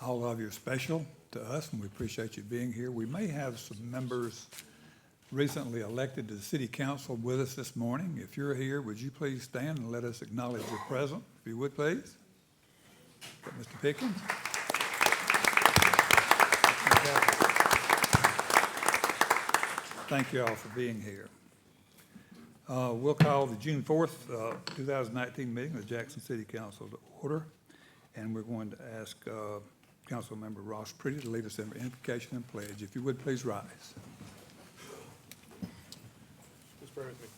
All of you are special to us, and we appreciate you being here. We may have some members recently elected to the city council with us this morning. If you're here, would you please stand and let us acknowledge your presence, if you would, please? Mr. Pickens. Thank you all for being here. We'll call the June 4th, 2019 meeting of the Jackson City Council to order, and we're going to ask Councilmember Ross Pretty to lead us in invocation and pledge. If you would, please rise. Please pray with me.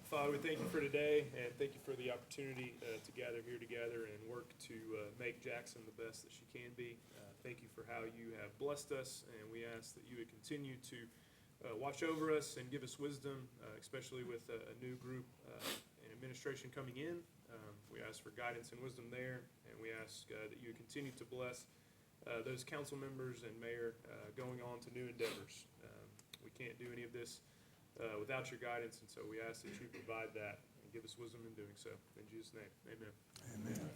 Father, we thank you for today, and thank you for the opportunity to gather here together and work to make Jackson the best that she can be. Thank you for how you have blessed us, and we ask that you would continue to watch over us and give us wisdom, especially with a new group and administration coming in. We ask for guidance and wisdom there, and we ask that you would continue to bless those council members and mayor going on to new endeavors. We can't do any of this without your guidance, and so we ask that you provide that and give us wisdom in doing so. In Jesus' name, amen. Amen.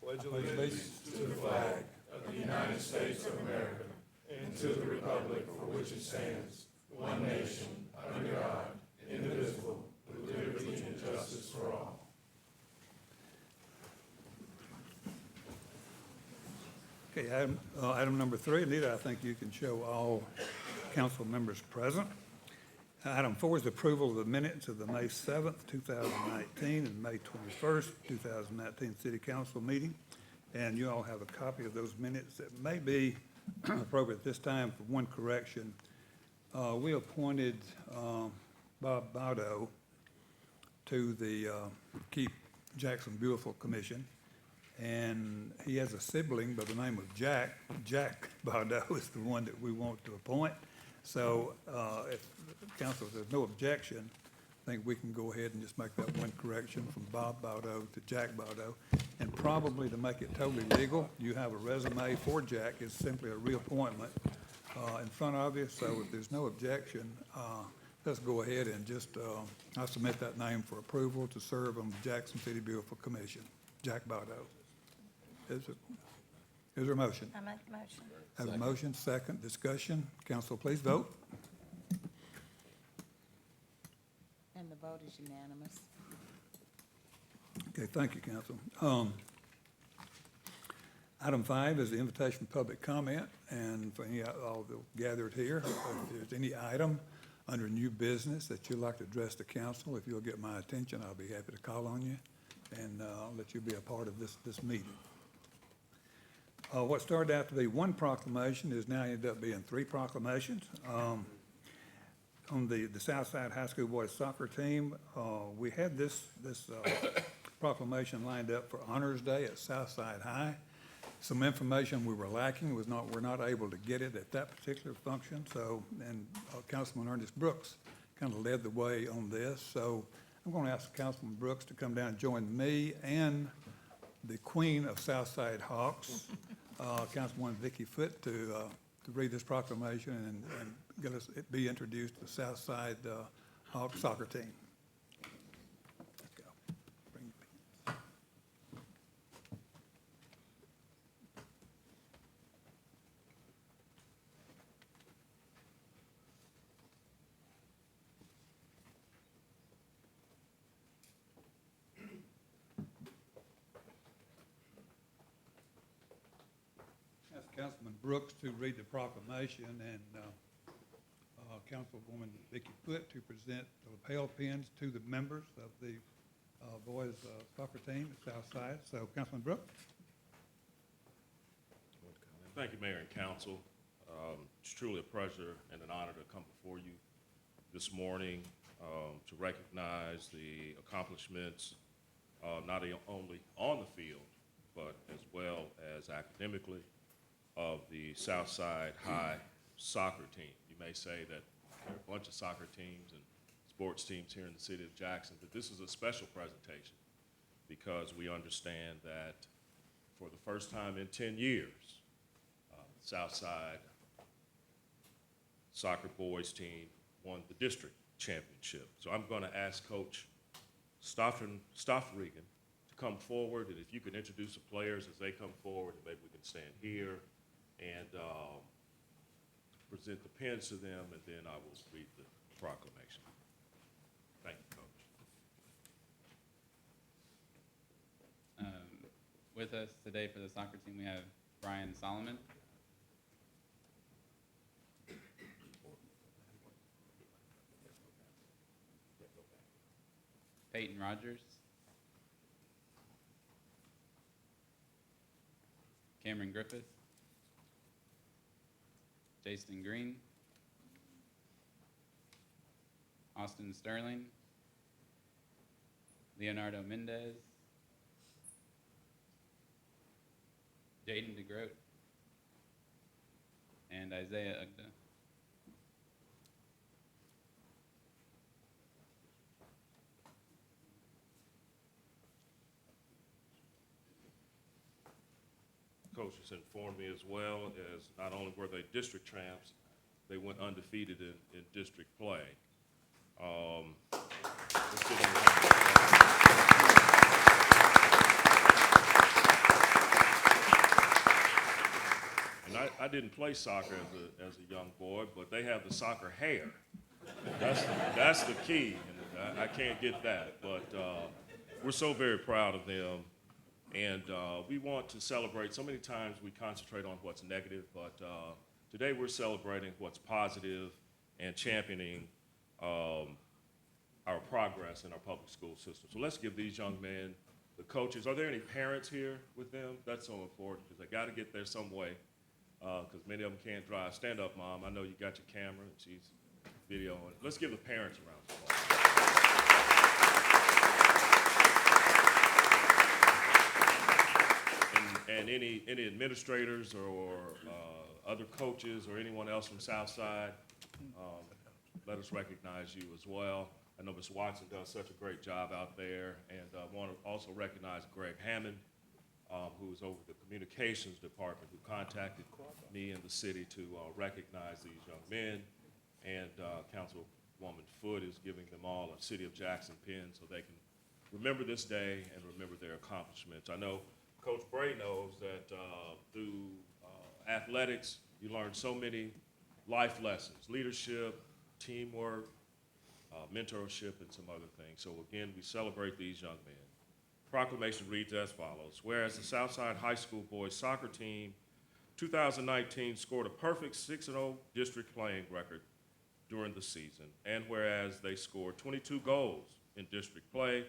Pledge allegiance to the flag of the United States of America and to the republic for which it stands, one nation, under God, indivisible, with liberty and justice for all. Okay, item number 3, Anita, I think you can show all council members present. Item 4 is the approval of the minutes of the May 7th, 2019 and May 21st, 2019 City Council meeting. And you all have a copy of those minutes that may be appropriate at this time for one correction. We appointed Bob Baudo to the Keep Jackson Beautiful Commission, and he has a sibling by the name of Jack. Jack Baudo is the one that we want to appoint. So if council, if there's no objection, I think we can go ahead and just make that one correction from Bob Baudo to Jack Baudo. And probably to make it totally legal, you have a resume for Jack. It's simply a reappointment in front of you. So if there's no objection, let's go ahead and just, I'll submit that name for approval to serve on the Jackson City Beautiful Commission. Jack Baudo. Is there a motion? I make the motion. Have a motion, second, discussion. Council, please vote. And the vote is unanimous. Okay, thank you, council. Item 5 is the invitation for public comment, and for any all gathered here, if there's any item under new business that you'd like to address the council, if you'll get my attention, I'll be happy to call on you, and I'll let you be a part of this meeting. What started out to be one proclamation is now ended up being 3 proclamations. On the Southside High School boys soccer team, we had this proclamation lined up for Honors Day at Southside High. Some information we were lacking we're not able to get it at that particular function. So, and Councilman Ernest Brooks kind of led the way on this. So I'm going to ask Councilman Brooks to come down and join me and the Queen of Southside Hawks, Councilwoman Vicki Foote, to read this proclamation and get us be introduced to the Southside Hawks soccer team. Let's go. Bring your pen. Ask Councilman Brooks to read the proclamation and Councilwoman Vicki Foote to present the lapel pins to the members of the boys soccer team at Southside. So, Councilman Brooks. Thank you, Mayor and Council. It's truly a pleasure and an honor to come before you this morning to recognize the accomplishments not only on the field, but as well as academically of the Southside High soccer team. You may say that there are a bunch of soccer teams and sports teams here in the city of Jackson, but this is a special presentation because we understand that for the first time in 10 years, Southside soccer boys team won the district championship. So I'm going to ask Coach Stoffregan to come forward, and if you could introduce the players as they come forward, and maybe we can stand here and present the pins to them, and then I will read the proclamation. Thank you, Coach. With us today for the soccer team, we have Brian Solomon. Peyton Rogers. Cameron Griffith. Jason Green. Austin Sterling. Leonardo Mendez. Jaden DeGroat. And Isaiah Ugda. Coaches informed me as well as not only were they district champs, they went undefeated in district play. Let's give them a round of applause. And I didn't play soccer as a young boy, but they have the soccer hair. That's the key, and I can't get that. But we're so very proud of them. And we want to celebrate. So many times we concentrate on what's negative, but today we're celebrating what's positive and championing our progress in our public school system. So let's give these young men, the coaches, are there any parents here with them? That's so important because they got to get there some way because many of them can't drive. Stand up, Mom. I know you got your camera and she's videoing. Let's give the parents a round of applause. And any administrators or other coaches or anyone else from Southside, let us recognize you as well. I know Ms. Watson does such a great job out there, and I want to also recognize Greg Hammond, who is over the communications department, who contacted me and the city to recognize these young men, and Councilwoman Foote is giving them all a City of Jackson pin so they can remember this day and remember their accomplishments. I know Coach Bray knows that through athletics, you learn so many life lessons, leadership, teamwork, mentorship, and some other things. So again, we celebrate these young men. Proclamation reads as follows. Whereas the Southside High School boys soccer team 2019 scored a perfect 6-0 district playing record during the season, and whereas they scored 22 goals in district play,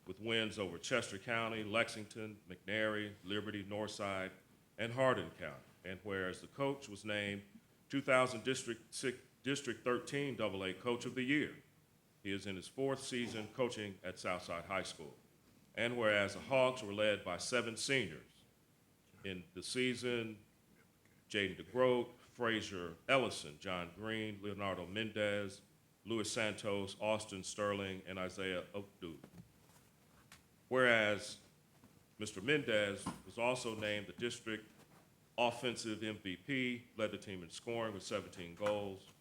with wins over Chester County, Lexington, McNary, Liberty, Northside, and Hardin County. And whereas the coach was named 2000 District 13 AA Coach of the Year. He is in his 4th season coaching at Southside High School. And whereas the Hawks were led by 7 seniors in the season, Jaden DeGroat, Frazier Ellison, John Green, Leonardo Mendez, Luis Santos, Austin Sterling, and Isaiah Ugda. Whereas Mr. Mendez was also named the district offensive MVP, led the team in scoring with 17 goals,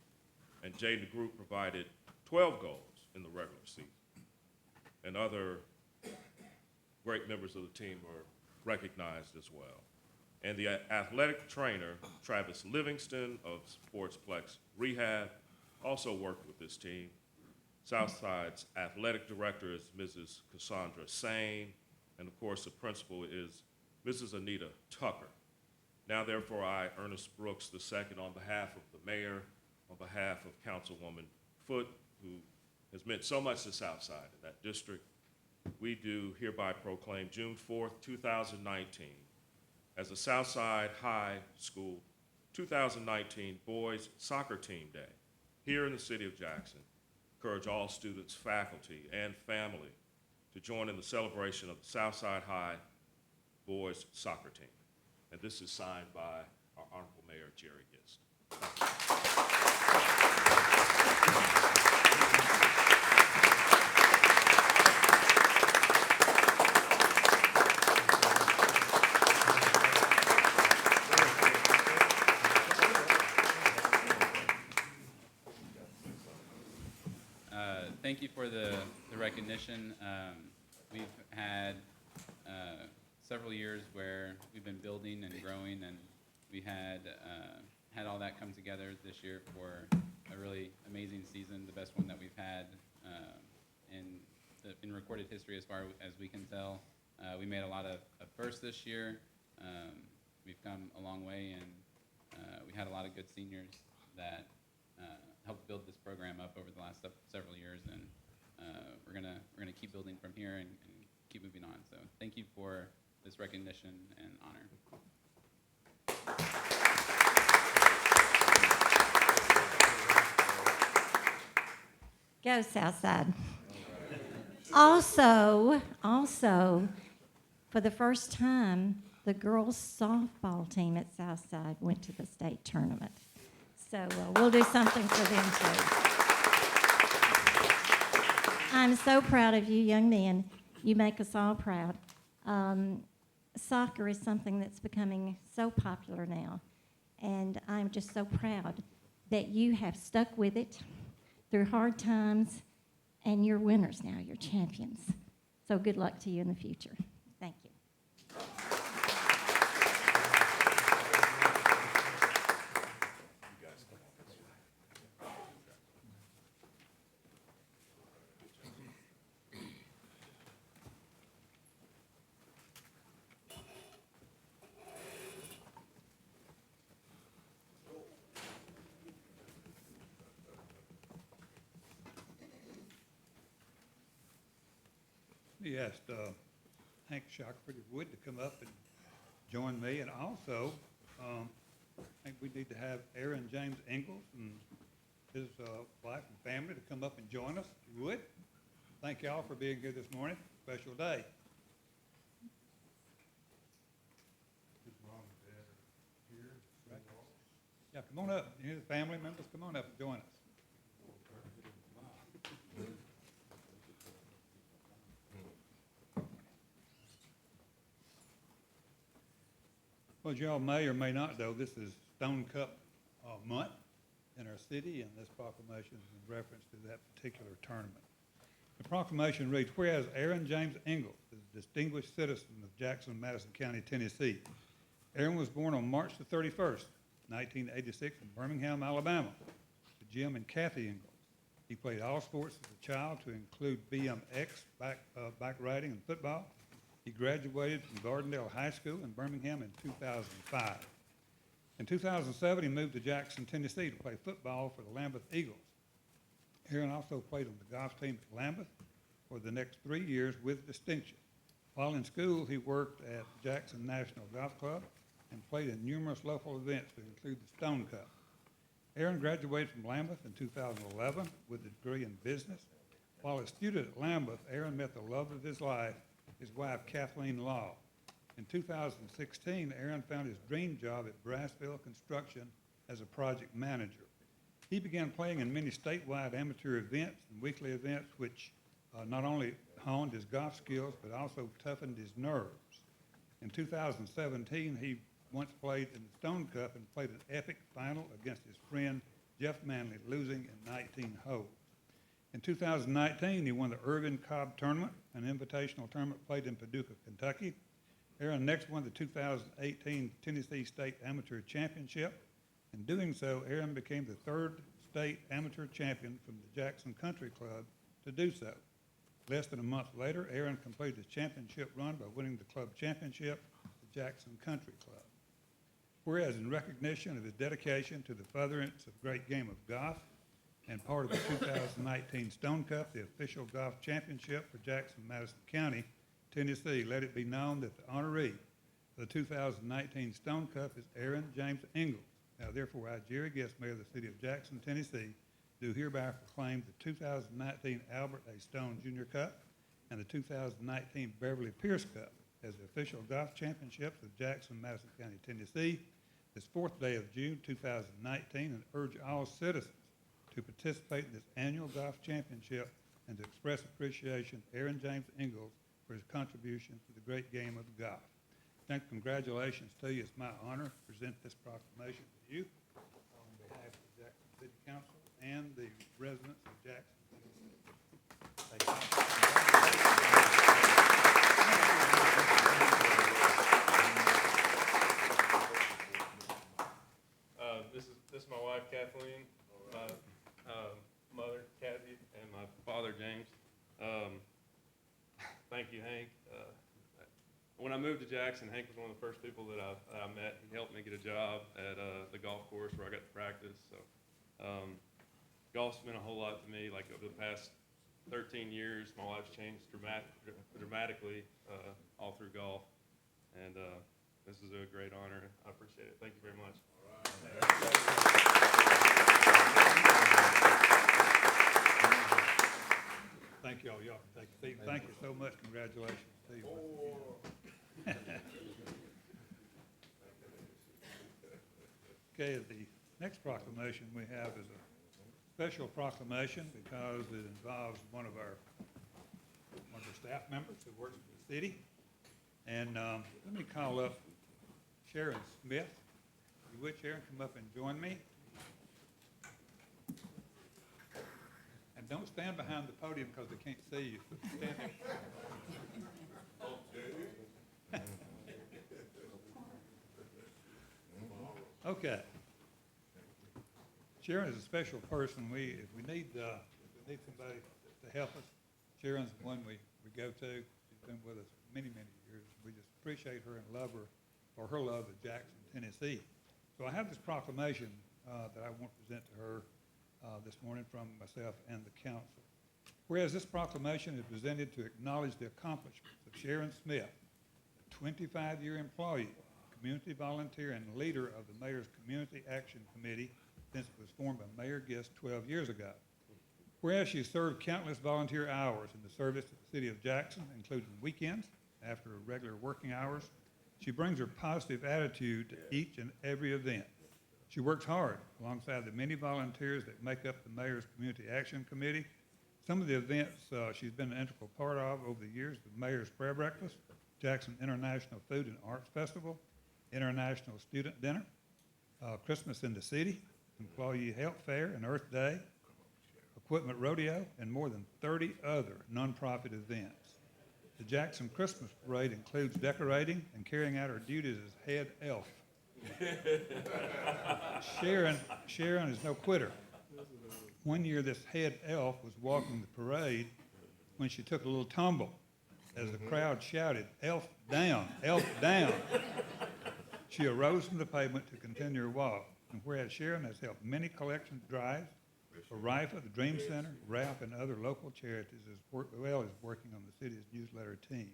and Jaden DeGroat provided 12 goals in the regular season. And other great members of the team were recognized as well. And the athletic trainer, Travis Livingston of Sportsplex Rehab, also worked with this team. Southside's athletic director is Mrs. Cassandra Sane, and of course the principal is Mrs. Anita Tucker. Now therefore I, Ernest Brooks II, on behalf of the mayor, on behalf of Councilwoman Foote, who has meant so much to Southside in that district, we do hereby proclaim June 4th, 2019 as the Southside High School 2019 Boys Soccer Team Day here in the city of Jackson. Encourage all students, faculty, and family to join in the celebration of the Southside High Boys Soccer Team. And this is signed by our Honorable Mayor, Jerry Gist. Thank you for the recognition. We've had several years where we've been building and growing, and we had all that come together this year for a really amazing season, the best one that we've had in recorded history as far as we can tell. We made a lot of firsts this year. We've come a long way, and we had a lot of good seniors that helped build this program up over the last several years, and we're gonna keep building from here and keep moving on. So thank you for this recognition and honor. Go Southside. Also, for the first time, the girls softball team at Southside went to the state tournament. So we'll do something for them too. I'm so proud of you young men. You make us all proud. Soccer is something that's becoming so popular now, and I'm just so proud that you have stuck with it through hard times, and you're winners now, you're champions. So good luck to you in the future. Thank you. He asked Hank Shackelford if he would to come up and join me, and also I think we need to have Aaron James Ingalls and his wife and family to come up and join us, if you would. Thank y'all for being here this morning. Special day. Right. Yeah, come on up. Any of the family members, come on up and join us. Well, as y'all may or may not know, this is Stone Cup month in our city, and this proclamation is in reference to that particular tournament. The proclamation reads, whereas Aaron James Ingalls is a distinguished citizen of Jackson, Madison County, Tennessee. Aaron was born on March the 31st, 1986 in Birmingham, Alabama, to Jim and Kathy Ingalls. He played all sports as a child to include BMX, bike riding, and football. He graduated from Gardendale High School in Birmingham in 2005. In 2007, he moved to Jackson, Tennessee to play football for the Lambeth Eagles. Aaron also played on the golf team at Lambeth for the next 3 years with distinction. While in school, he worked at Jackson National Golf Club and played in numerous local events to include the Stone Cup. Aaron graduated from Lambeth in 2011 with a degree in business. While a student at Lambeth, Aaron met the love of his life, his wife, Kathleen Law. In 2016, Aaron found his dream job at Brassville Construction as a project manager. He began playing in many statewide amateur events and weekly events, which not only honed his golf skills, but also toughened his nerves. In 2017, he once played in the Stone Cup and played an epic final against his friend Jeff Manley, losing in 19 holes. In 2019, he won the Irvin Cobb Tournament, an invitational tournament played in Paducah, Kentucky. Aaron next won the 2018 Tennessee State Amateur Championship. In doing so, Aaron became the third state amateur champion from the Jackson Country Club to do so. Less than a month later, Aaron completed his championship run by winning the club championship at the Jackson Country Club. Whereas in recognition of his dedication to the furtherance of great game of golf, and part of the 2019 Stone Cup, the official golf championship for Jackson, Madison County, Tennessee, let it be known that the honoree for the 2019 Stone Cup is Aaron James Ingalls. Now, therefore, I, Jerry Guest, Mayor of the City of Jackson, Tennessee, do hereby proclaim the 2019 Albert A. Stone Jr. Cup and the 2019 Beverly Pierce Cup as the official golf championships of Jackson, Madison County, Tennessee, this 4th day of June 2019, and urge all citizens to participate in this annual golf championship and to express appreciation to Aaron James Ingalls for his contribution to the great game of golf. And congratulations to you. It's my honor to present this proclamation to you on behalf of the Jackson City Council and the residents of Jackson, Tennessee. Thank you. wife Kathleen, my mother Kathy, and my father James. Thank you, Hank. When I moved to Jackson, Hank was one of the first people that I met. He helped me get a job at the golf course where I got to practice. So golf's meant a whole lot to me. Like over the past 13 years, my life's changed dramatically all through golf. And this is a great honor. I appreciate it. Thank you very much. Thank you all. Y'all can take a seat. Thank you so much. Congratulations, Steve. Okay, the next proclamation we have is a special proclamation because it involves one of our staff members who works for the city. And let me call up Sharon Smith. You would, Sharon, come up and join me? And don't stand behind the podium because they can't see you. Stand there. Okay. Sharon is a special person. If we need somebody to help us, Sharon's the one we go to. She's been with us many, many years. We just appreciate her and love her for her love of Jackson, Tennessee. So I have this proclamation that I want to present to her this morning from myself and the council. Whereas this proclamation is presented to acknowledge the accomplishments of Sharon Smith, a 25-year employee, community volunteer, and leader of the Mayor's Community Action Committee since it was formed by Mayor Gist 12 years ago. Whereas she served countless volunteer hours in the service of the city of Jackson, including weekends, after regular working hours, she brings her positive attitude to each and every event. She works hard alongside the many volunteers that make up the Mayor's Community Action Committee. Some of the events she's been an integral part of over the years: the Mayor's Prayer Breakfast, Jackson International Food and Arts Festival, International Student Dinner, Christmas in the City, Employee Health Fair and Earth Day, Equipment Rodeo, and more than 30 other nonprofit events. The Jackson Christmas Parade includes decorating and carrying out her duties as head elf. Sharon is no quitter. One year, this head elf was walking the parade when she took a little tumble as the crowd shouted, "Elf down, elf down." She arose from the pavement to continue her walk. And whereas Sharon has helped many collection drives for RIFA, the Dream Center, RAP, and other local charities, as well as working on the city's newsletter team.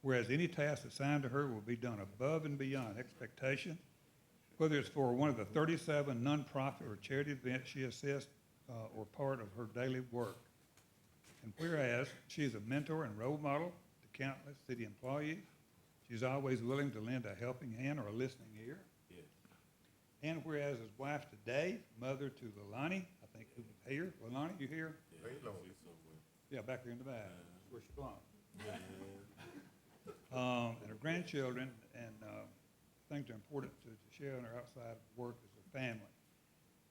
Whereas any task assigned to her will be done above and beyond expectation, whether it's for one of the 37 nonprofit or charity events she assists or part of her daily work. And whereas she is a mentor and role model to countless city employees, she's always willing to lend a helping hand or a listening ear. And whereas as wife to Dave, mother to Leilani, I think who's here, Leilani, you here? Yeah, back here in the back, where she belongs. And her grandchildren, and things are important to Sharon are outside of work as a family.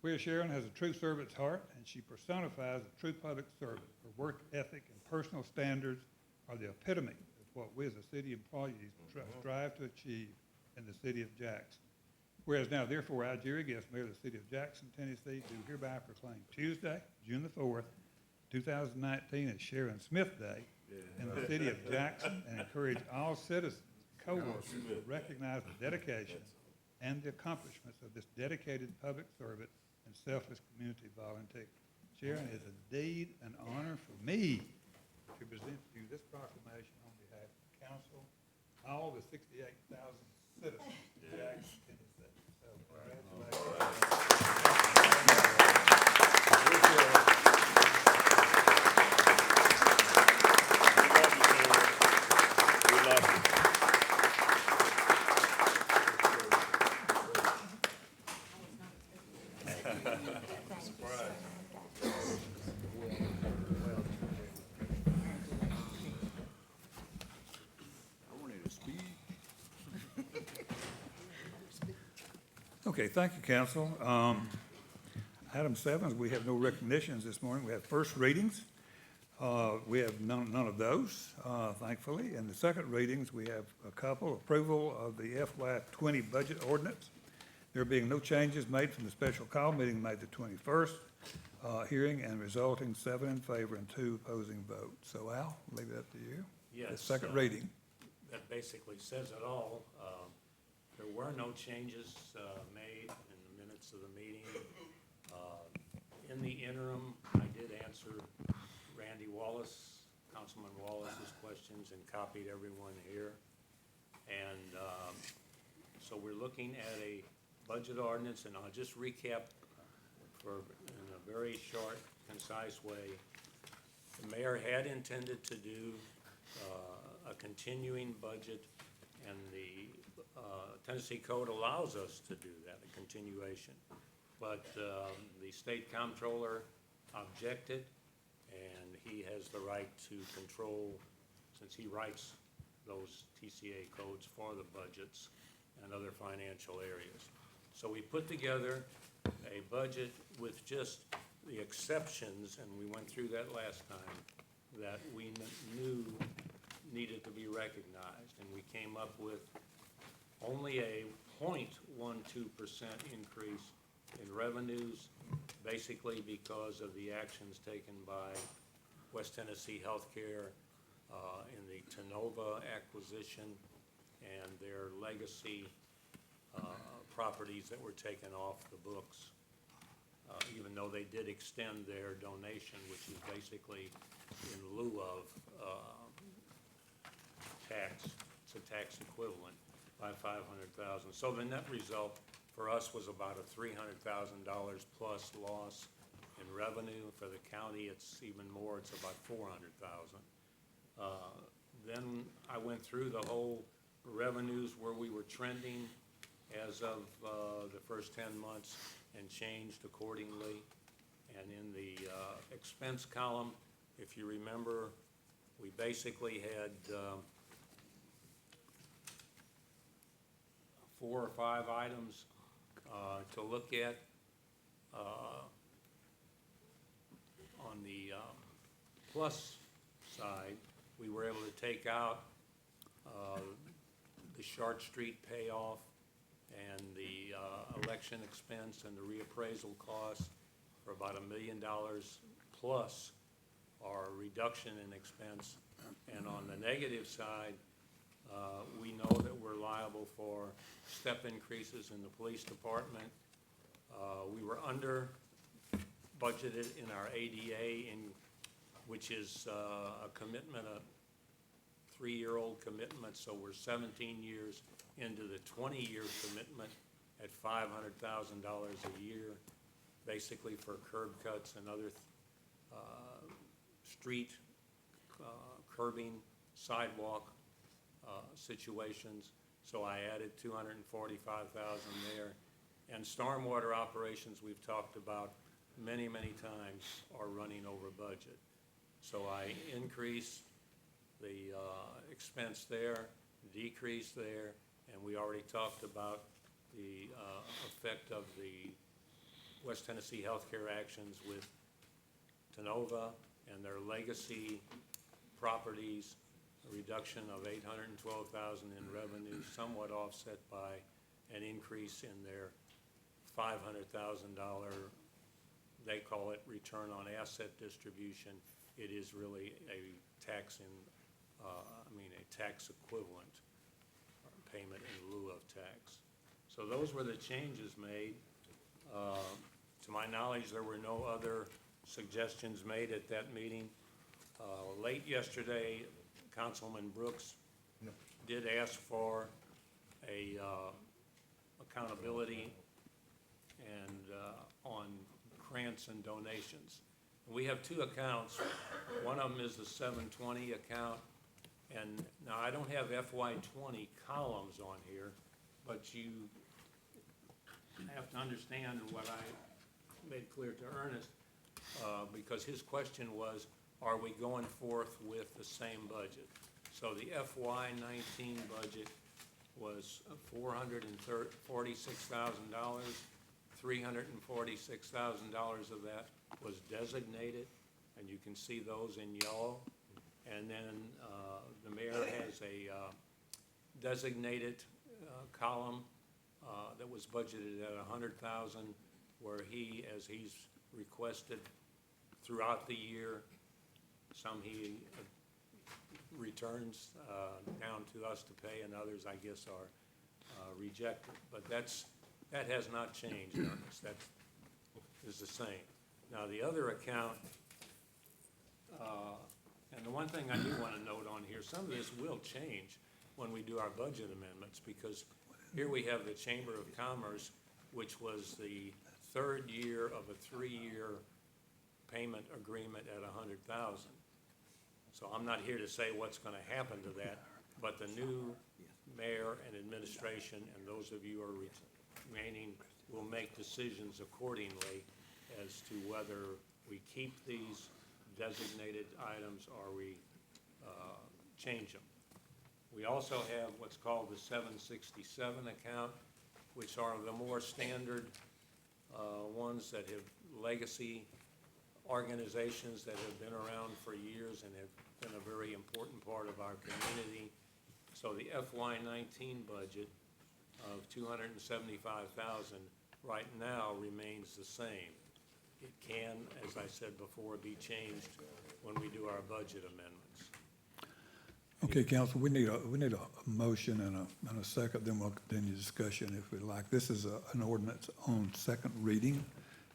Whereas Sharon has a true servant's heart, and she personifies a true public servant. Her work ethic and personal standards are the epitome of what we as a city employees strive to achieve in the city of Jackson. Whereas now, therefore, I, Jerry Gist, Mayor of the city of Jackson, Tennessee, do hereby proclaim Tuesday, June the 4th, 2019 as Sharon Smith Day in the city of Jackson, and encourage all citizens, co-workers to recognize the dedication and the accomplishments of this dedicated public servant and selfless community volunteer. Sharon, it is indeed an honor for me to present to you this proclamation on behalf of the council, all the 68,000 citizens of Jackson, Tennessee. So congratulations. We love you. Okay, thank you, council. Item 7, we have no recognitions this morning. We have first readings. We have none of those, thankfully. And the second readings, we have a couple. Approval of the FY20 budget ordinance. There being no changes made from the special call meeting May the 21st, hearing and resulting 7 in favor and 2 opposing votes. So Al, leave it up to you. The Yes. second reading. That basically says it all. There were no changes made in the minutes of the meeting. In the interim, I did answer Randy Wallace, Councilman Wallace's questions, and copied everyone here. And so we're looking at a budget ordinance, and I'll just recap in a very short, concise way. The mayor had intended to do a continuing budget, and the Tennessee Code allows us to do that, a continuation. But the state comptroller objected, and he has the right to control, since he writes those TCA codes for the budgets and other financial areas. So we put together a budget with just the exceptions, and we went through that last time, that we knew needed to be recognized. And we came up with only a 0.12% increase in revenues, basically because of the actions taken by West Tennessee Healthcare in the Tenova acquisition and their legacy properties that were taken off the books, even though they did extend their donation, which is basically in lieu of tax. It's a tax equivalent by $500,000. So the net result for us was about a $300,000 plus loss in revenue. For the county, it's even more. It's about $400,000. Then I went through the whole revenues where we were trending as of the first 10 months and changed accordingly. And in the expense column, if you remember, we basically had 4 or 5 items to look at. On the plus side, we were able to take out the Short Street payoff and the election expense and the reappraisal costs for about $1 million plus our reduction in expense. And on the negative side, we know that we're liable for step increases in the police department. We were under budgeted in our ADA, which is a commitment, a 3-year-old commitment, so we're 17 years into the 20-year commitment at $500,000 a year, basically for curb cuts and other street curbing, sidewalk situations. So I added $245,000 there. And stormwater operations, we've talked about many, many times, are running over budget. So I increased the expense there, decreased there, and we already talked about the effect of the West Tennessee Healthcare actions with Tenova and their legacy properties, a reduction of $812,000 in revenue, somewhat offset by an increase in their $500,000, they call it return on asset distribution. It is really a tax a tax equivalent payment in lieu of tax. So those were the changes made. To my knowledge, there were no other suggestions made at that meeting. Late yesterday, Councilman Brooks did ask for a accountability and on grants and donations. We have 2 accounts. One of them is the 720 account, and now I don't have FY20 columns on here, but you have to understand what I made clear to Ernest, because his question was, are we going forth with the same budget? So the FY19 budget was $446,000. $346,000 of that was designated, and you can see those in yellow. And then the mayor has a designated column that was was budgeted at 100,000, where he, as he's requested throughout the year, some he returns down to us to pay, and others, I guess, are rejected. But that has not changed, Ernest. That is the same. Now, the other account, and the one thing I do want to note on here, some of this will change when we do our budget amendments, because here we have the Chamber of Commerce, which was the third year of a 3-year payment agreement at 100,000. So I'm not here to say what's going to happen to that, but the new mayor and administration and those of you who are remaining will make decisions accordingly as to whether we keep these designated items or we change them. We also have what's called the 767 account, which are the more standard ones that have legacy organizations that have been around for years and have been a very important part of our community. So the FY19 budget of $275,000 right now remains the same. It can, as I said before, be changed when we do our budget amendments. Okay, council, we need a motion and a second, then we'll continue discussion if we like. This is an ordinance on second reading.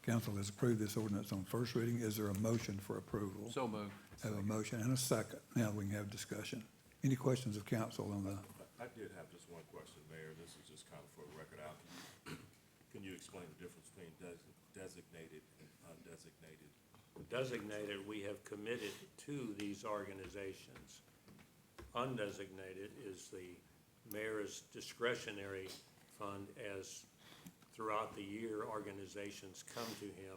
Council has approved this ordinance on first reading. Is there a motion for approval? So moved. Have a motion and a second. Now we can have discussion. Any questions of council on the, I did have just one question, Mayor. This is just kind of for a record out. Can you explain the difference between designated and undesignated? Designated, we have committed to these organizations. Undesignated is the mayor's discretionary fund, as throughout the year, organizations come to him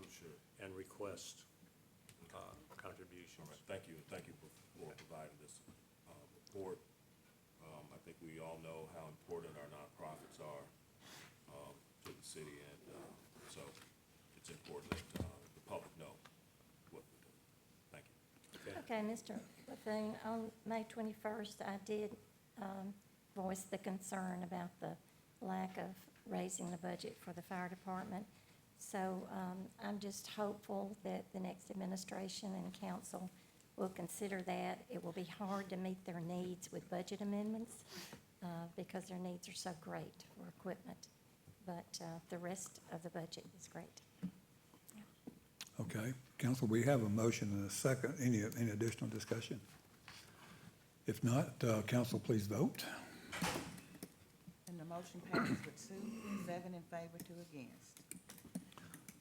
and request contributions. All right, thank you, and thank you for providing this report. I think we all know how important our nonprofits are to the city, and so it's important that the public know what we do. Thank you. Okay, Mr. Bethune, on May 21st, I did voice the concern about the lack of raising the budget for the fire department. So I'm just hopeful that the next administration and council will consider that. It will be hard to meet their needs with budget amendments because their needs are so great for equipment. But the rest of the budget is great. okay. Council, we have a motion and a second. Any additional discussion? If not, council, please vote. And the motion passes with 7 in favor, 2 against.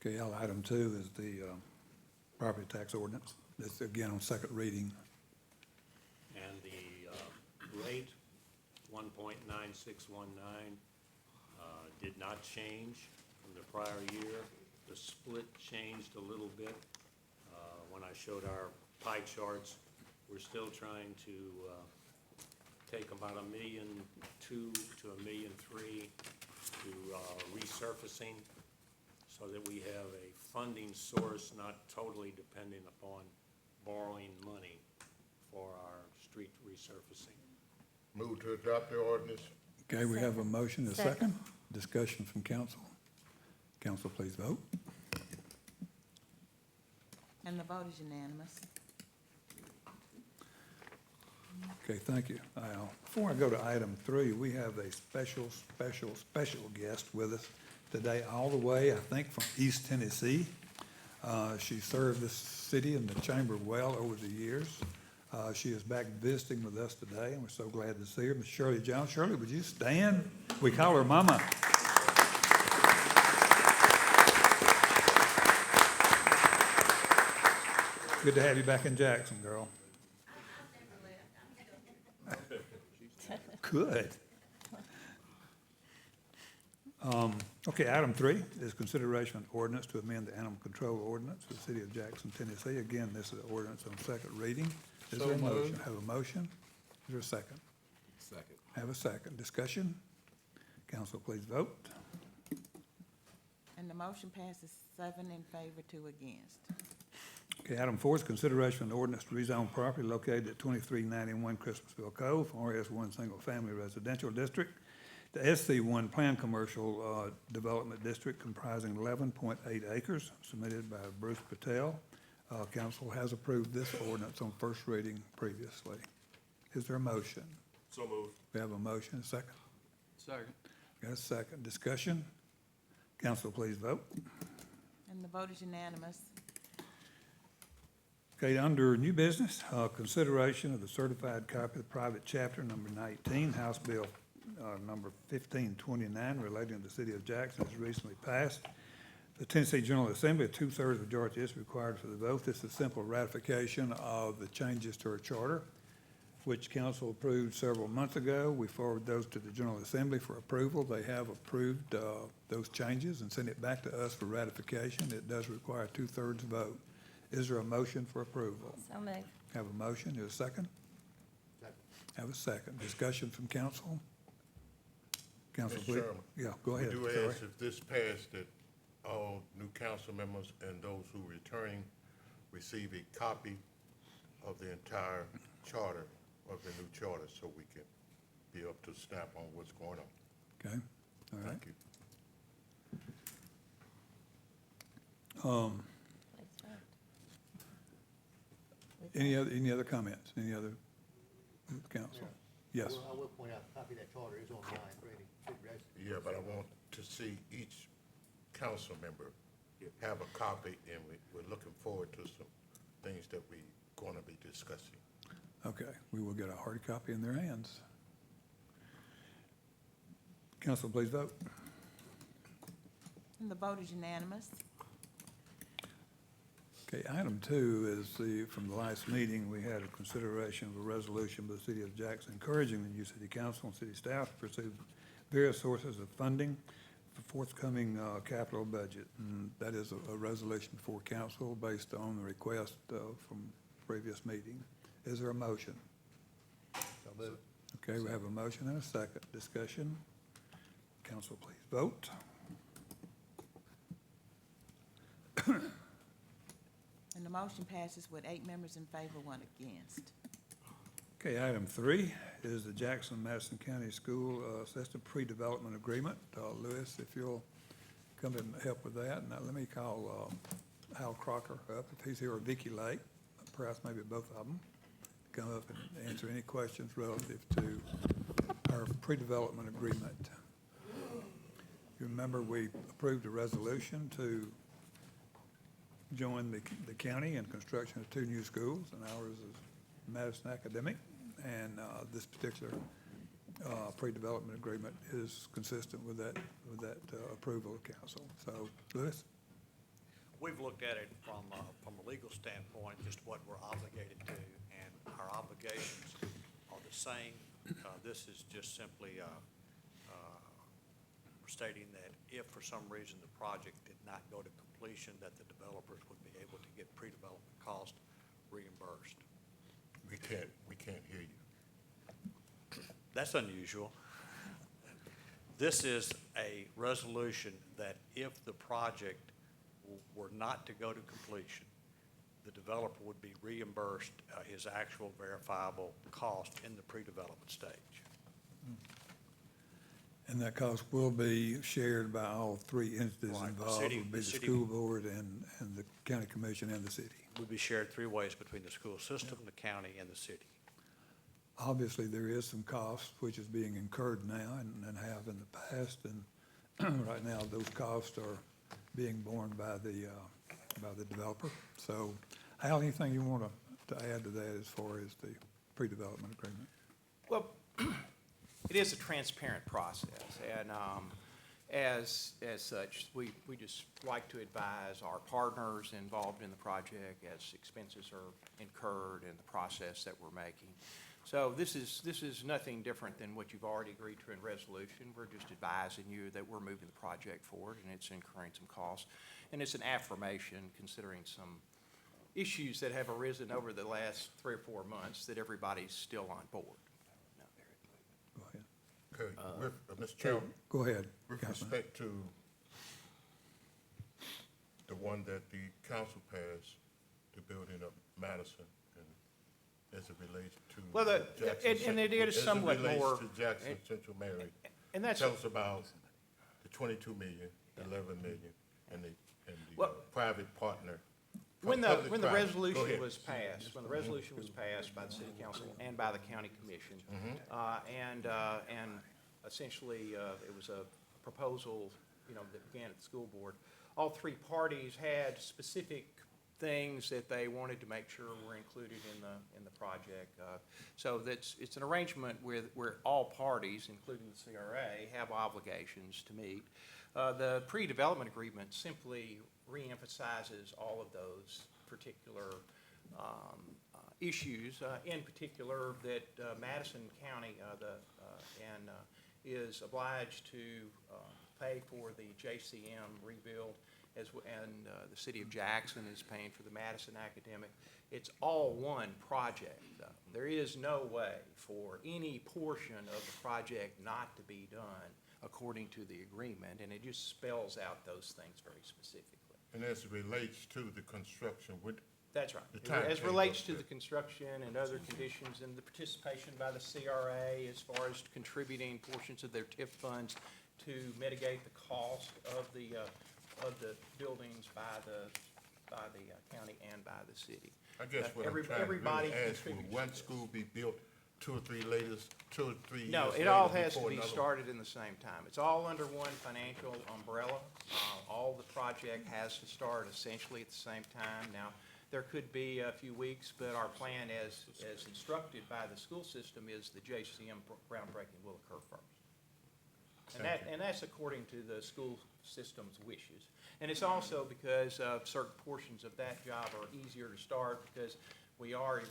Okay, item 2 is the property tax ordinance. This again on second reading. And the rate, 1.9619, did not change from the prior year. The split changed a little bit. When I showed our pie charts, we're still trying to take about $1.2 million to $1.3 million to resurfacing, so that we have a funding source not totally dependent upon borrowing money for our street resurfacing. Move to adopt the ordinance. Okay, we have a motion and a Second. second. Discussion from council. Council, please vote. And the vote is unanimous. Okay, thank you. Before I go to item 3, we have a special guest with us today, all the way, I think, from East Tennessee. She served this city and the chamber well over the years. She is back visiting with us today, and we're so glad to see her. Ms. Shirley Jones. Shirley, would you stand? We call her Mama. Good to have you back in Jackson, girl. Good. Okay, item 3 is consideration of ordinance to amend the animal control ordinance for the city of Jackson, Tennessee. Again, this is an ordinance on second reading. Is there a motion? Have a motion? Is there a second? Second. Have a second. Discussion? Council, please vote. And the motion passes 7 in favor, 2 against. Okay, item 4 is consideration of an ordinance to rezone property located at 2391 Christmasville Cove from RS1 Single Family Residential District the SC1 Plan Commercial Development District comprising 11.8 acres, submitted by Bruce Patel. Council has approved this ordinance on first reading previously. Is there a motion? So moved. We have a motion, a second. Second. Got a second. Discussion? Council, please vote. And the vote is unanimous. Okay, under new business, consideration of the certified copy of private chapter number 19, House Bill number 1529, relating to the city of Jackson, has recently passed. The Tennessee General Assembly, a two-thirds majority is required for the vote. This is simple ratification of the changes to our charter, which council approved several months ago. We forwarded those to the General Assembly for approval. They have approved those changes and sent it back to us for ratification. It does require a two-thirds vote. Is there a motion for approval? So moved. Have a motion, is a second? Have a second. Discussion from council? Council, Mr. please. Chairman, Yeah, go ahead. We do Sorry. ask if this passed, that all new council members and those who are returning receive a copy of the entire charter, of the new charter, so we can be up to snap on what's going on. Okay, all right. Thank you. Any other comments? Any other council? Yes. I will point out, a copy of that charter is online, ready, should rest. Yeah, but I want to see each council member have a copy, and we're looking forward to some things that we're going to be discussing. Okay, we will get a hard copy in their hands. Council, please vote. And the vote is unanimous. Okay, item 2 is from the last meeting, we had a consideration of a resolution by the city of Jackson encouraging the new city council and city staff to pursue various sources of funding for forthcoming capital budget. And that is a resolution for council based on the request from previous meeting. Is there a motion? So moved. Okay, we have a motion and a second. Discussion. Council, please vote. And the motion passes with 8 members in favor, 1 against. Okay, item 3 is the Jackson-Madison County School System Pre-Development Agreement. Lewis, if you'll come and help with that. Now, let me call Hal Crocker up, if he's here, or Vicky Lake, perhaps maybe both of them, come up and answer any questions relative to our pre-development agreement. You remember we approved a resolution to join the county in construction of 2 new schools, and ours is Madison Academic, and this particular pre-development agreement is consistent with that approval of council. So, Lewis? We've looked at it from a legal standpoint, just what we're obligated to, and our obligations are the same. This is just simply stating that if for some reason the project did not go to completion, that the developers would be able to get pre-development cost reimbursed. We can't hear you. That's unusual. This is a resolution that if the project were not to go to completion, the developer would be reimbursed his actual verifiable cost in the pre-development stage. And that cost will be shared by all 3 entities Right. involved. City- It would be the the city- school board and the county commission and the city. Would be shared 3 ways between the school system, the county, and the city. Obviously, there is some cost which is being incurred now and have in the past, and right now, those costs are being borne by the developer. So, Al, anything you want to add to that as far as the pre-development agreement? Well, it is a transparent process, and as such, we just like to advise our partners involved in the project as expenses are incurred in the process that we're making. So this is nothing different than what you've already agreed to in resolution. We're just advising you that we're moving the project forward, and it's incurring some costs. And it's an affirmation, considering some issues that have arisen over the last 3 or 4 months, that everybody's still on board. Go ahead. Okay, Mr. Chairman, Go ahead, with Councilman. respect to the one that the council passed, the building of Madison, and as it relates to Well, Jackson. and it is as somewhat more- relates to Jackson Central Mary, And that's, Tell us about the 22 million, 11 million, and the Well- private partner. when the public-private. Go resolution ahead. was passed, when the resolution was passed by the city council and by the county commission, and essentially, it was a proposal, that began at the school board. All three parties had specific things that they wanted to make sure were included in the project. So it's an arrangement where all parties, including the CRA, have obligations to meet. The pre-development agreement simply reemphasizes all of those particular issues, in particular that Madison County is obliged to pay for the JCM rebuild, and the city of Jackson is paying for the Madison Academic. It's all one project. There is no way for any portion of the project not to be done according to the agreement, and it just spells out those things very specifically. And as it relates to the construction, That's right. The As timetable, relates to yeah. the construction and other conditions and the participation by the CRA as far as contributing portions of their TIF funds to mitigate the cost of the buildings by the county and by the city. I guess what I'm trying to everybody really ask, will contributes one to this. school be built 2 or 3 years No, it later all has to before be another one? started in the same time. It's all under one financial umbrella. All the project has to start essentially at the same time. Now, there could be a few weeks, but our plan as instructed by the school system is the JCM groundbreaking will occur first. And that's according to the school system's wishes. And it's also because certain portions of that job are easier to start because we are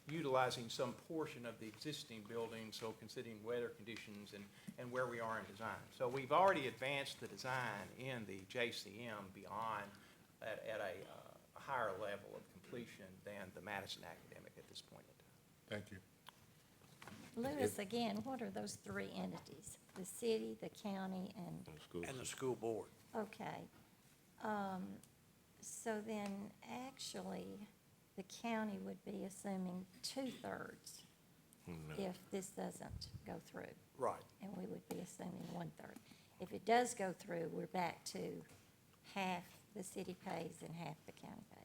utilizing some portion of the existing building, so considering weather conditions and where we are in design. So we've already advanced the design in the JCM beyond at a higher level of completion than the Madison Academic at this point in time. Thank you. Lewis, again, what are those three entities? The city, the county, and, And the school board. okay. So then, actually, the county would be assuming 2/3 if this doesn't go through, Right. and we would be assuming 1/3. If it does go through, we're back to half the city pays and half the county pays.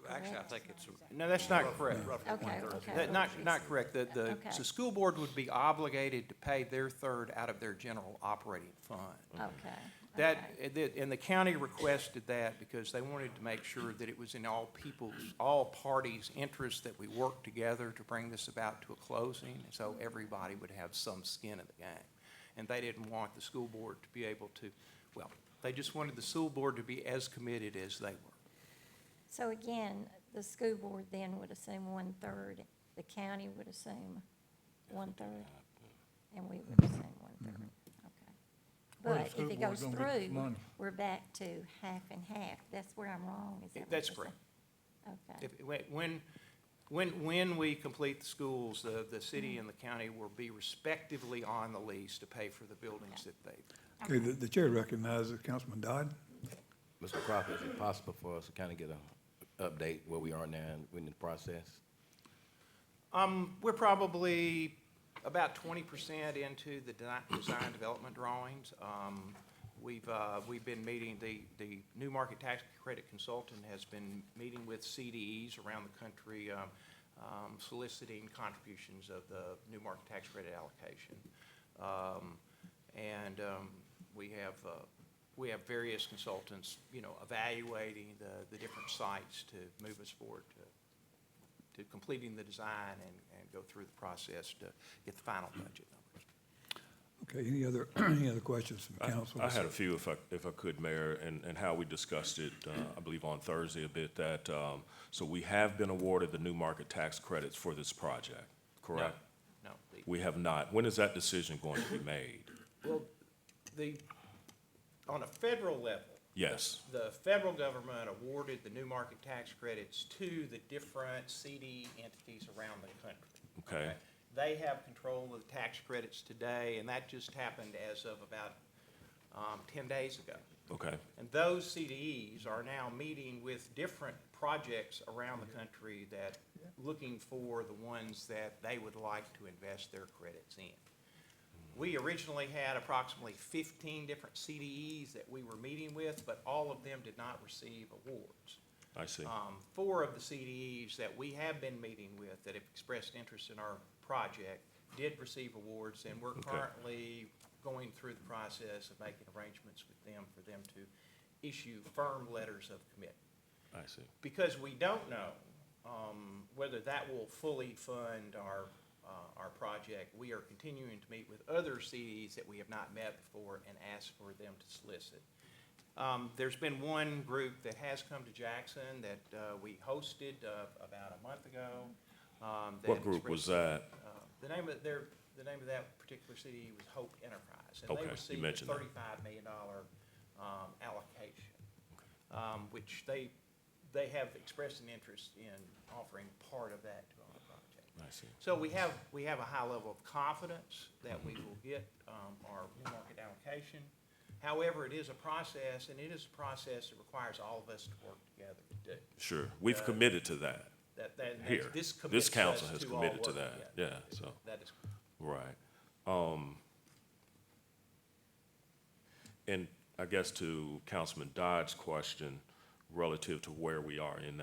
Actually, I Correct? think it's. No, that's not correct. Roughly Okay, one-third. okay. Not correct. The Okay. school board would be obligated to pay their third out of their general operating fund. Okay. That, okay. and the county requested that because they wanted to make sure that it was in all parties' interest that we work together to bring this about to a closing, and so everybody would have some skin in the game. And they didn't want the school board to be able to, well, they just wanted the school board to be as committed as they were. So again, the school board then would assume 1/3, the county would assume 1/3, and we would assume 1/3, okay. Where the But school if it board goes gonna get this through, money? we're back to half and half. That's where I'm wrong, is that what That's you're correct. saying? Okay, When we complete the schools, the city and the county will be respectively on the lease to pay for the buildings that they. Okay, the chair recognizes Councilman Dodd. Mr. Crawford, is it possible for us to kind of get an update where we are now in the process? We're probably about 20% into the design development drawings. We've been meeting, the New Market Tax Credit Consultant has been meeting with CDEs around the country, soliciting contributions of the New Market Tax Credit allocation. We have various consultants, evaluating the different sites to move us forward to completing the design and go through the process to get the final budget numbers. Okay, any other questions from council? I had a few, if I could, Mayor, and how we discussed it, I believe on Thursday a bit, that, so we have been awarded the new market tax credits for this project, correct? No, We have not. When is that decision going to be made? well, on a federal level, Yes, the federal government awarded the new market tax credits to the different CD entities around the country. okay, They have control of the tax credits today, and that just happened as of about 10 days ago. okay, And those CDEs are now meeting with different projects around the country that, looking for the ones that they would like to invest their credits in. We originally had approximately 15 different CDEs that we were meeting with, but all of them did not receive awards. I see. 4 of the CDEs that we have been meeting with that have expressed interest in our project did receive awards, and we're Okay. currently going through the process of making arrangements with them for them to issue firm letters of commitment. I see. Because we don't know whether that will fully fund our project, we are continuing to meet with other CDs that we have not met before and ask for them to solicit. There's been one group that has come to Jackson that we hosted about a month ago. that What group was expressed- that? The name of that particular CD was Hope Enterprise. Okay, you And they received a mentioned that. $35 million allocation, which they have expressed an interest in offering part of that to our project. I see. So we have a high level of confidence that we will get our new market allocation. However, it is a process, and it is a process that requires all of us to work together to do. Sure. We've committed to that. Here. This This commits council us has to all committed to work that. together. Yeah, so, That is, right. And I guess to Councilman Dodd's question relative to where we are in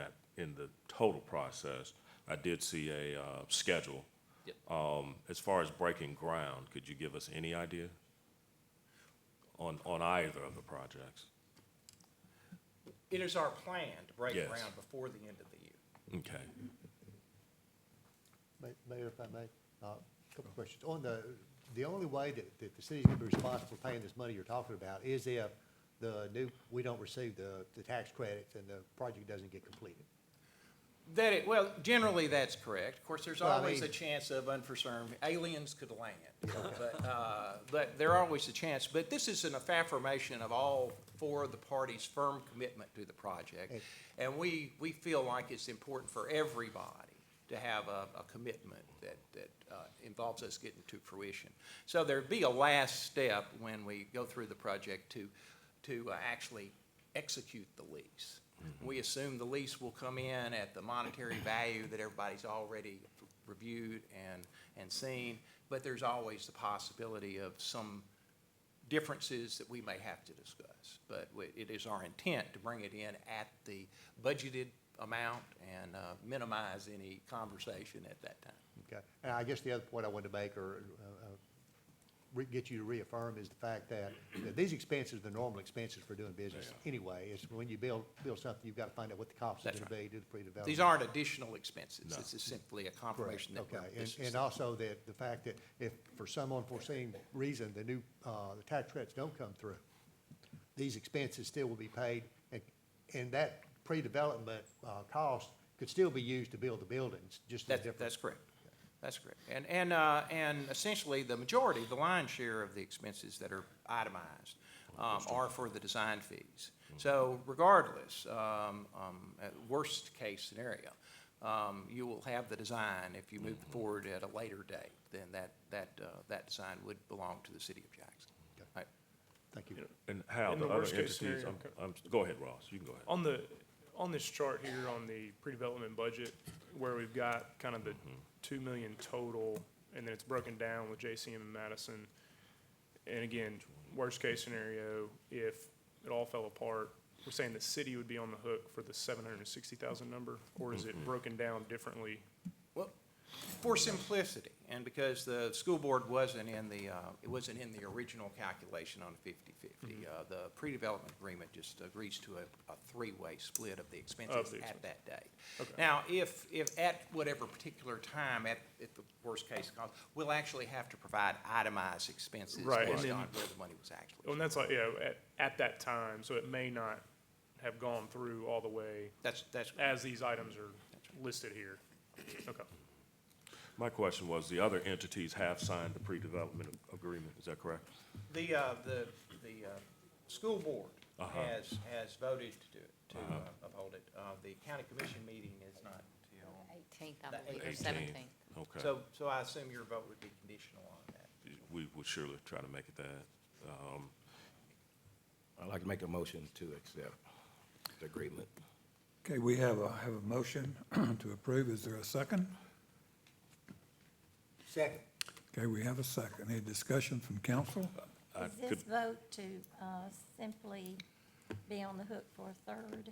the total process, I did see a schedule. Yep. As far as breaking ground, could you give us any idea on either of the projects? it is our plan to break Yes. ground before the end of the year. Okay. Mayor, if I may, a couple of questions. On the only way that the city's gonna be responsible for paying this money you're talking about is if we don't receive the tax credits and the project doesn't get completed. Well, generally, that's correct. Of course, there's Well, I always a mean- chance of unforeseen, aliens could land. But there always a chance. But this is an affirmation of all four of the parties' firm commitment to the project. And we feel like it's important for everybody to have a commitment that involves us getting to fruition. So there'd be a last step when we go through the project to actually execute the lease. We assume the lease will come in at the monetary value that everybody's already reviewed and seen, but there's always the possibility of some differences that we may have to discuss. But it is our intent to bring it in at the budgeted amount and minimize any conversation at that time. Okay, and I guess the other point I wanted to make or get you to reaffirm is the fact that these expenses are the normal expenses for doing business anyway. It's when you build something, you've got to find out what the cost is That's going to be, do the pre-development. These aren't additional expenses. No. This is simply a Correct, confirmation that okay. this is. And also that the fact that if for some unforeseen reason, the tax credits don't come through, these expenses still will be paid, and that pre-development cost could still be used to build the buildings, just as different. That's correct. That's correct. And essentially, the majority, the lion's share of the expenses that are itemized are for the design fees. So regardless, at worst-case scenario, you will have the design if you move forward at a later date, then that design would belong to the city of Jackson. Okay. Right. Thank you. And how In the the other worst-case entities, scenario, go ahead, Ross, you can go ahead. On this chart here on the pre-development budget, where we've got kind of the 2 million total, and then it's broken down with JCM and Madison. And again, worst-case scenario, if it all fell apart, we're saying the city would be on the hook for the 760,000 number, or is it broken down differently? Well, for simplicity, and because the school board wasn't in the original calculation on 50/50, the pre-development agreement just agrees to a three-way split of the expenses at that date. Okay. Now, if at whatever particular time, at the worst-case cost, we'll actually have to provide itemized expenses Right, and based then- on where the money was actually. And that's like, at that time, so it may not have gone through all the way That's as these items are listed here. Okay. My question was, the other entities have signed the pre-development agreement, is that correct? The school board has voted to uphold it. The county commission meeting is not till, 18th, I The believe, or 18th. 17th. Okay. so I assume your vote would be conditional on that. We would surely try to make it that. I'd like to make a motion to accept the agreement. Okay, we have a motion to approve. Is there a second? Second. Okay, we have a second. Any discussion from council? Is this vote to simply be on the hook for a third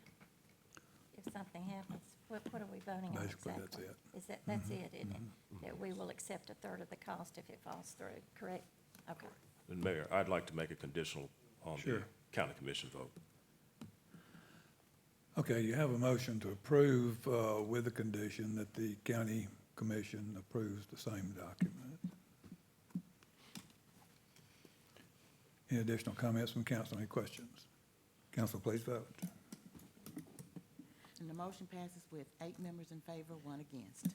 if something happens? What are we voting on Basically, exactly? that's it. Is that, that's it, isn't it? That we will accept a third of the cost if it falls through, correct? Okay. And Mayor, I'd like to make a conditional on the Sure. county commission vote. Okay, you have a motion to approve with the condition that the county commission approves the same document. Any additional comments from council? Any questions? Council, please vote. And the motion passes with 8 members in favor, 1 against.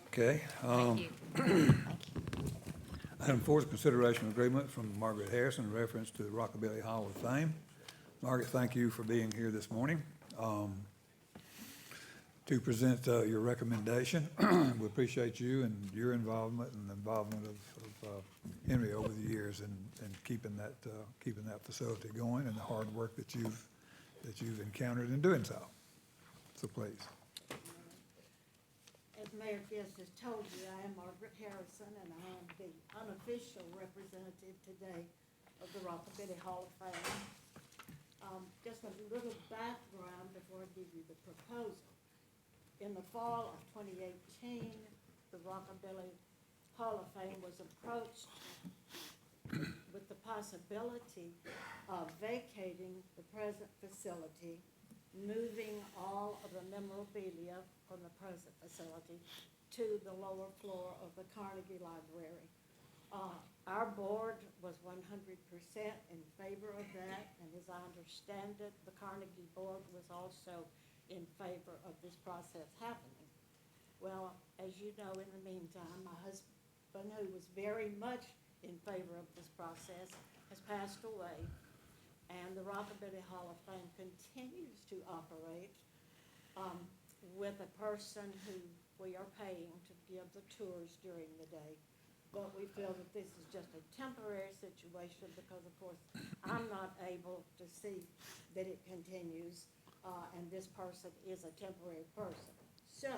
Okay. Thank you. Thank you. Item 4 is consideration of agreement from Margaret Harrison in reference to the Rockabilly Hall of Fame. Margaret, thank you for being here this morning to present your recommendation. We appreciate you and your involvement and the involvement of Henry over the years and keeping that facility going and the hard work that you've encountered in doing so. So please. As Mayor Gibbs has told you, I am Margaret Harrison, and I am the unofficial representative today of the Rockabilly Hall of Fame. Just a little background before I give you the proposal. In the fall of 2018, the Rockabilly Hall of Fame was approached with the possibility of vacating the present facility, moving all of the memorabilia from the present facility to the lower floor of the Carnegie Library. Our board was 100% in favor of that, and as I understand it, the Carnegie board was also in favor of this process happening. Well, as you know, in the meantime, my husband, who was very much in favor of this process, has passed away, and the Rockabilly Hall of Fame continues to operate with a person who we are paying to give the tours during the day. But we feel that this is just a temporary situation because, of course, I'm not able to see that it continues, and this person is a temporary person. So,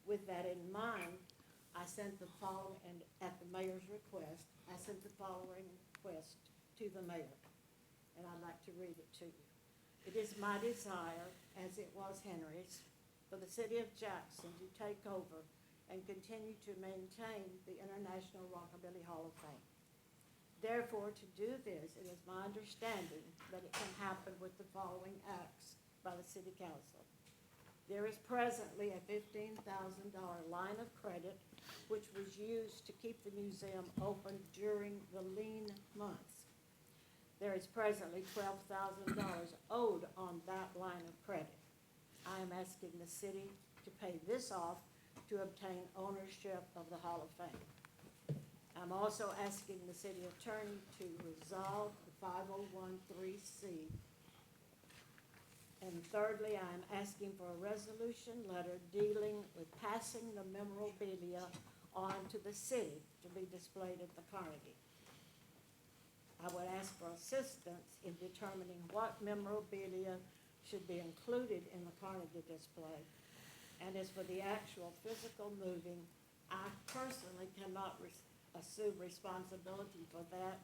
with that in mind, I sent the following, and at the mayor's request, I sent the following request to the mayor, and I'd like to read it to you. It is my desire, as it was Henry's, for the city of Jackson to take over and continue to maintain the International Rockabilly Hall of Fame. Therefore, to do this, it is my understanding that it can happen with the following acts by the city council. There is presently a $15,000 line of credit which was used to keep the museum open during the lean months. There is presently $12,000 owed on that line of credit. I am asking the city to pay this off to obtain ownership of the Hall of Fame. I'm also asking the city attorney to resolve the 5013C. And thirdly, I am asking for a resolution letter dealing with passing the memorabilia on to the city to be displayed at the Carnegie. I would ask for assistance in determining what memorabilia should be included in the Carnegie display. And as for the actual physical moving, I personally cannot assume responsibility for that.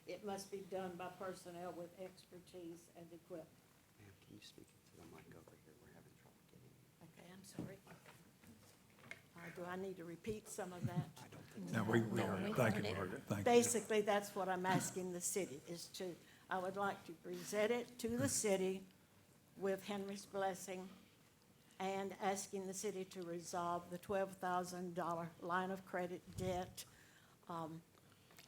It must be done by personnel with expertise and equipment. Ma'am, can you speak into the mic over here? We're having trouble getting you. Okay, I'm sorry. Do I need to repeat some of that? I don't think Now, we No, are, we thank heard you, it. Margaret, thank you. Basically, that's what I'm asking the city, I would like to present it to the city with Henry's blessing and asking the city to resolve the $12,000 line of credit debt,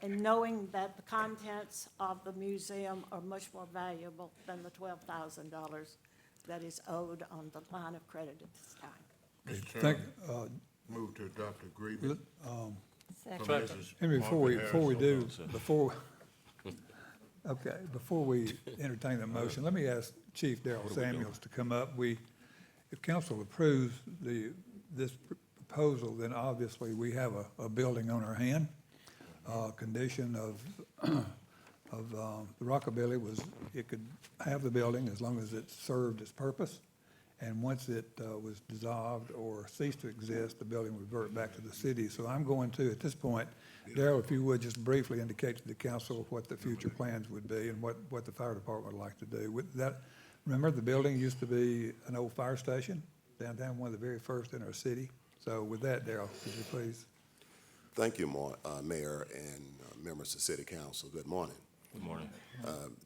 and knowing that the contents of the museum are much more valuable than the $12,000 that is owed on the line of credit at this time. Okay, Mr. thank- Chairman, move to adopt agreement Second. from Mrs. Henry, before we Margaret do, Harrison. before we entertain the motion, let me ask Chief Darrell Samuels to come up. If council approves this proposal, then obviously we have a building on our hand. Condition of the Rockabilly was it could have the building as long as it served its purpose. And once it was dissolved or ceased to exist, the building would revert back to the city. So I'm going to, at this point, Darrell, if you would just briefly indicate to the council what the future plans would be and what the fire department would like to do. With that, remember, the building used to be an old fire station downtown, one of the very first in our city. So with that, Darrell, could you please? Thank you, Mayor and members of the City Council. Good morning. Good morning.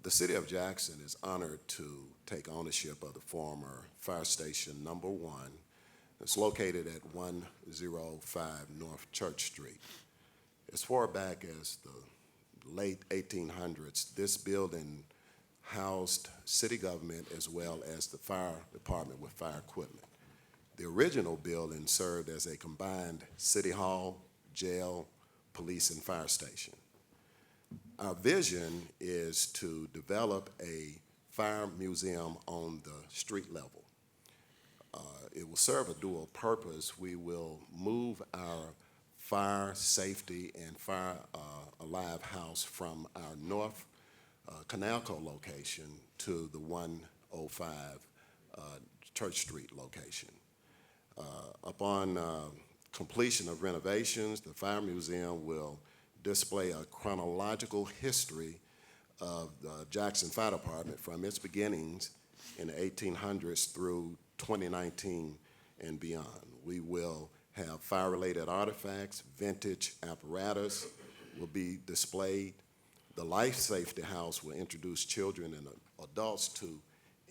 The City of Jackson is honored to take ownership of the former Fire Station Number 1. It's located at 105 North Church Street. As far back as the late 1800s, this building housed city government as well as the fire department with fire equipment. The original building served as a combined city hall, jail, police, and fire station. Our vision is to develop a fire museum on the street level. It will serve a dual purpose. We will move our fire safety and fire alive house from our North Canalco location to the 105 Church Street location. Upon completion of renovations, the Fire Museum will display a chronological history of the Jackson Fire Department from its beginnings in the 1800s through 2019 and beyond. We will have fire-related artifacts, vintage apparatus will be displayed. The Life Safety House will introduce children and adults to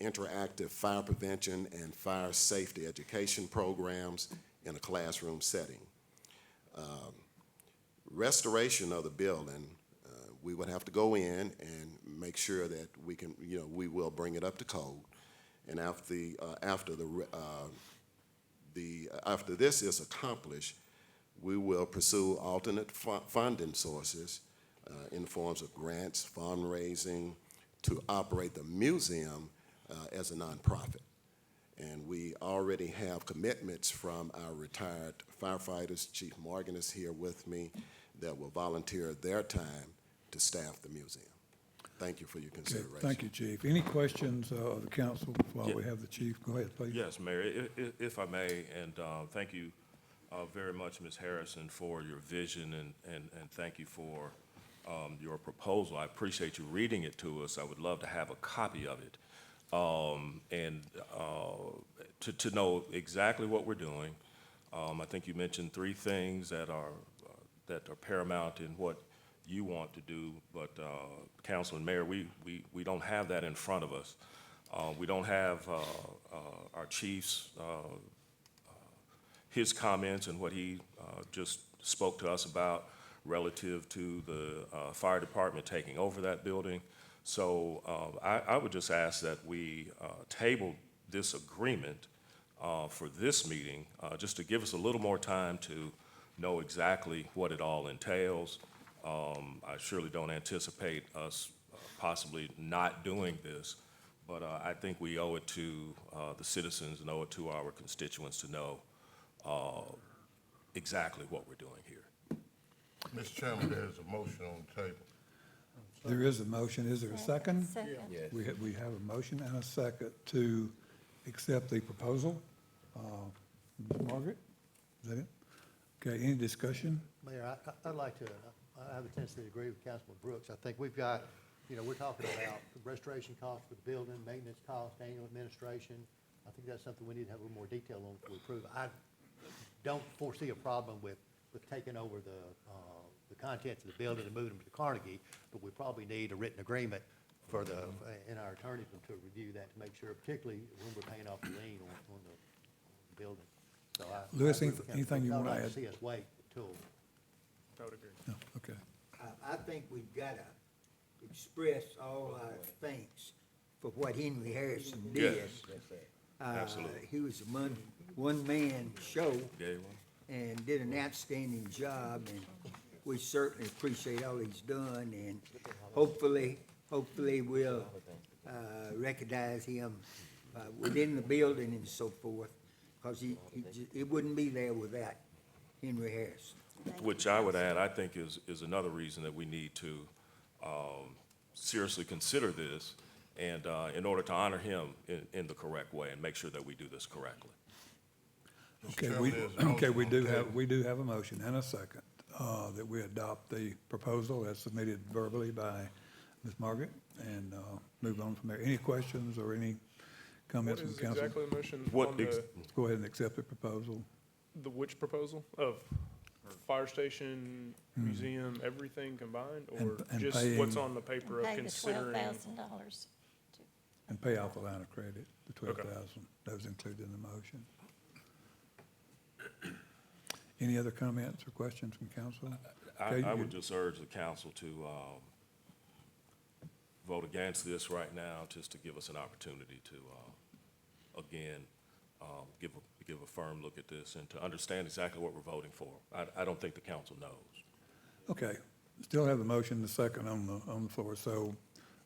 interactive fire prevention and fire safety education programs in a classroom setting. Restoration of the building, we would have to go in and make sure that we can, we will bring it up to code. And after this is accomplished, we will pursue alternate funding sources in the forms of grants, fundraising, to operate the museum as a nonprofit. And we already have commitments from our retired firefighters. Chief Morgan is here with me, that will volunteer their time to staff the museum. Thank you for your Okay, consideration. thank you, Chief. Any questions of the council while we have the chief? Go ahead, please. Yes, Mayor, if I may, and thank you very much, Ms. Harrison, for your vision, and thank you for your proposal. I appreciate you reading it to us. I would love to have a copy of it, and to know exactly what we're doing. I think you mentioned 3 things that are paramount in what you want to do, but Council and Mayor, we don't have that in front of us. We don't have our chief's, his comments and what he just spoke to us about relative to the fire department taking over that building. So I would just ask that we table this agreement for this meeting, just to give us a little more time to know exactly what it all entails. I surely don't anticipate us possibly not doing this, but I think we owe it to the citizens and owe it to our constituents to know exactly what we're doing here. Mr. Chairman, there's a motion on the table. There is a motion. Is there a second? Second. Yes. We have a motion and a second to accept the proposal. Ms. Margaret, is that it? Okay, any discussion? Mayor, I'd like to, I have a tendency to agree with Councilman Brooks. I think we've got, we're talking about restoration costs for the building, maintenance costs, annual administration. I think that's something we need to have a little more detail on before we approve. I don't foresee a problem with taking over the contents of the building and moving them to Carnegie, but we probably need a written agreement for and our attorneys to review that to make sure, particularly when we're paying off the lien on the building. So Louis, agree with Councilman anything you Brooks. wanna I'd like add? to see us wait until I would agree. No, okay. I think we've got to express all our thanks for what Henry Harrison did. Yes. Absolutely. He was a one-man show Yeah, you want? and did an outstanding job, and we certainly appreciate all he's done, and hopefully we'll recognize him within the building and so forth, because he wouldn't be there without Henry Harrison. Which I would add, I think is another reason that we need to seriously consider this and in order to honor him in the correct way and make sure that we do this correctly. Okay, we do have a motion and a second, that we adopt the proposal as submitted verbally by Ms. Margaret, and, move on from there. Any questions or any What comments from is council? exactly the motion What on ex- Go ahead and accept the proposal. the which proposal? Of fire station, museum, everything combined? Or And just what's paying- on the paper of Pay the considering? $12,000. And pay off the line of credit, the Okay. 12,000. That was included in the motion. Any other comments or questions from council? Okay, I you- would just urge the council to vote against this right now, just to give us an opportunity to, again, give a firm look at this and to understand exactly what we're voting for. I don't think the council knows. Okay, still have the motion, the second on the floor, so,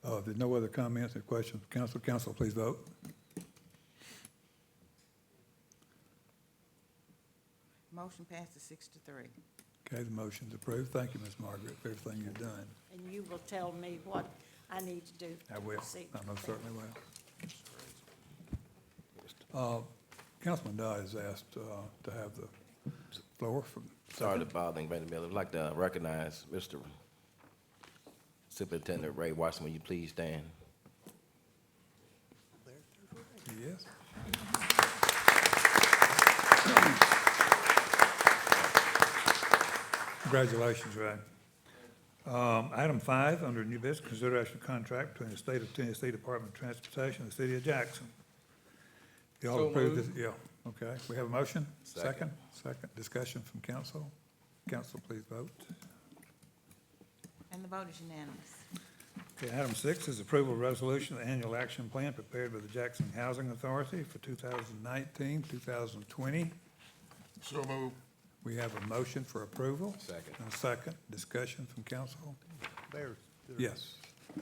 if there's no other comments or questions, council, please vote. Motion passes 6-3. Okay, the motion's approved. Thank you, Ms. Margaret, for everything you've done. And you will tell me what I need to do. I will, See. I most certainly will. Councilman Dodd has asked, to have the floor from. Sorry to bother you, Brandon Miller. I'd like to recognize Mr. Superintendent Ray Watson. Will you please stand? Yes. Congratulations, Ray. Item 5, under new business, consideration of contract between the State of Tennessee Department of Transportation and the City of Jackson. You all So approve this? moved. Yeah, okay. We have a motion? Second. Second. Discussion from council. Council, please vote. And the vote is unanimous. Okay, item 6 is approval of resolution of the annual action plan prepared by the Jackson Housing Authority for 2019, 2020. So moved. We have a motion for approval. Second. And a second. Discussion from council. Mayor, Yes.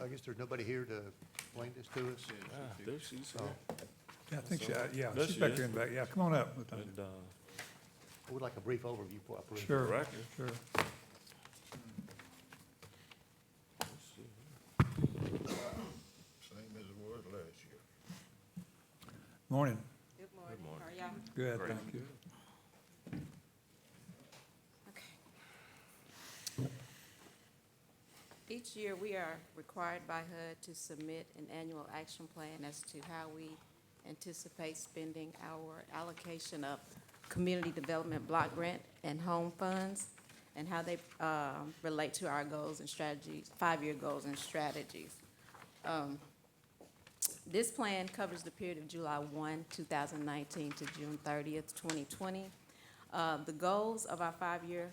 I guess there's nobody here to explain this to us. There she's Oh, Yeah, I think she, yeah, There she's she back is. there in the back. Yeah, come on up. And, I would like a brief overview before I approve. Sure, Correct. sure. Same as it was last year. Morning. Good morning. morning. How are y'all? Good, Great. thank you. Okay. Each year, we are required by HUD to submit an annual action plan as to how we anticipate spending our allocation of community development block grant and home funds, and how they relate to our goals and strategies, 5-year goals and strategies. This plan covers the period of July 1, 2019 to June 30th, 2020. The goals of our 5-year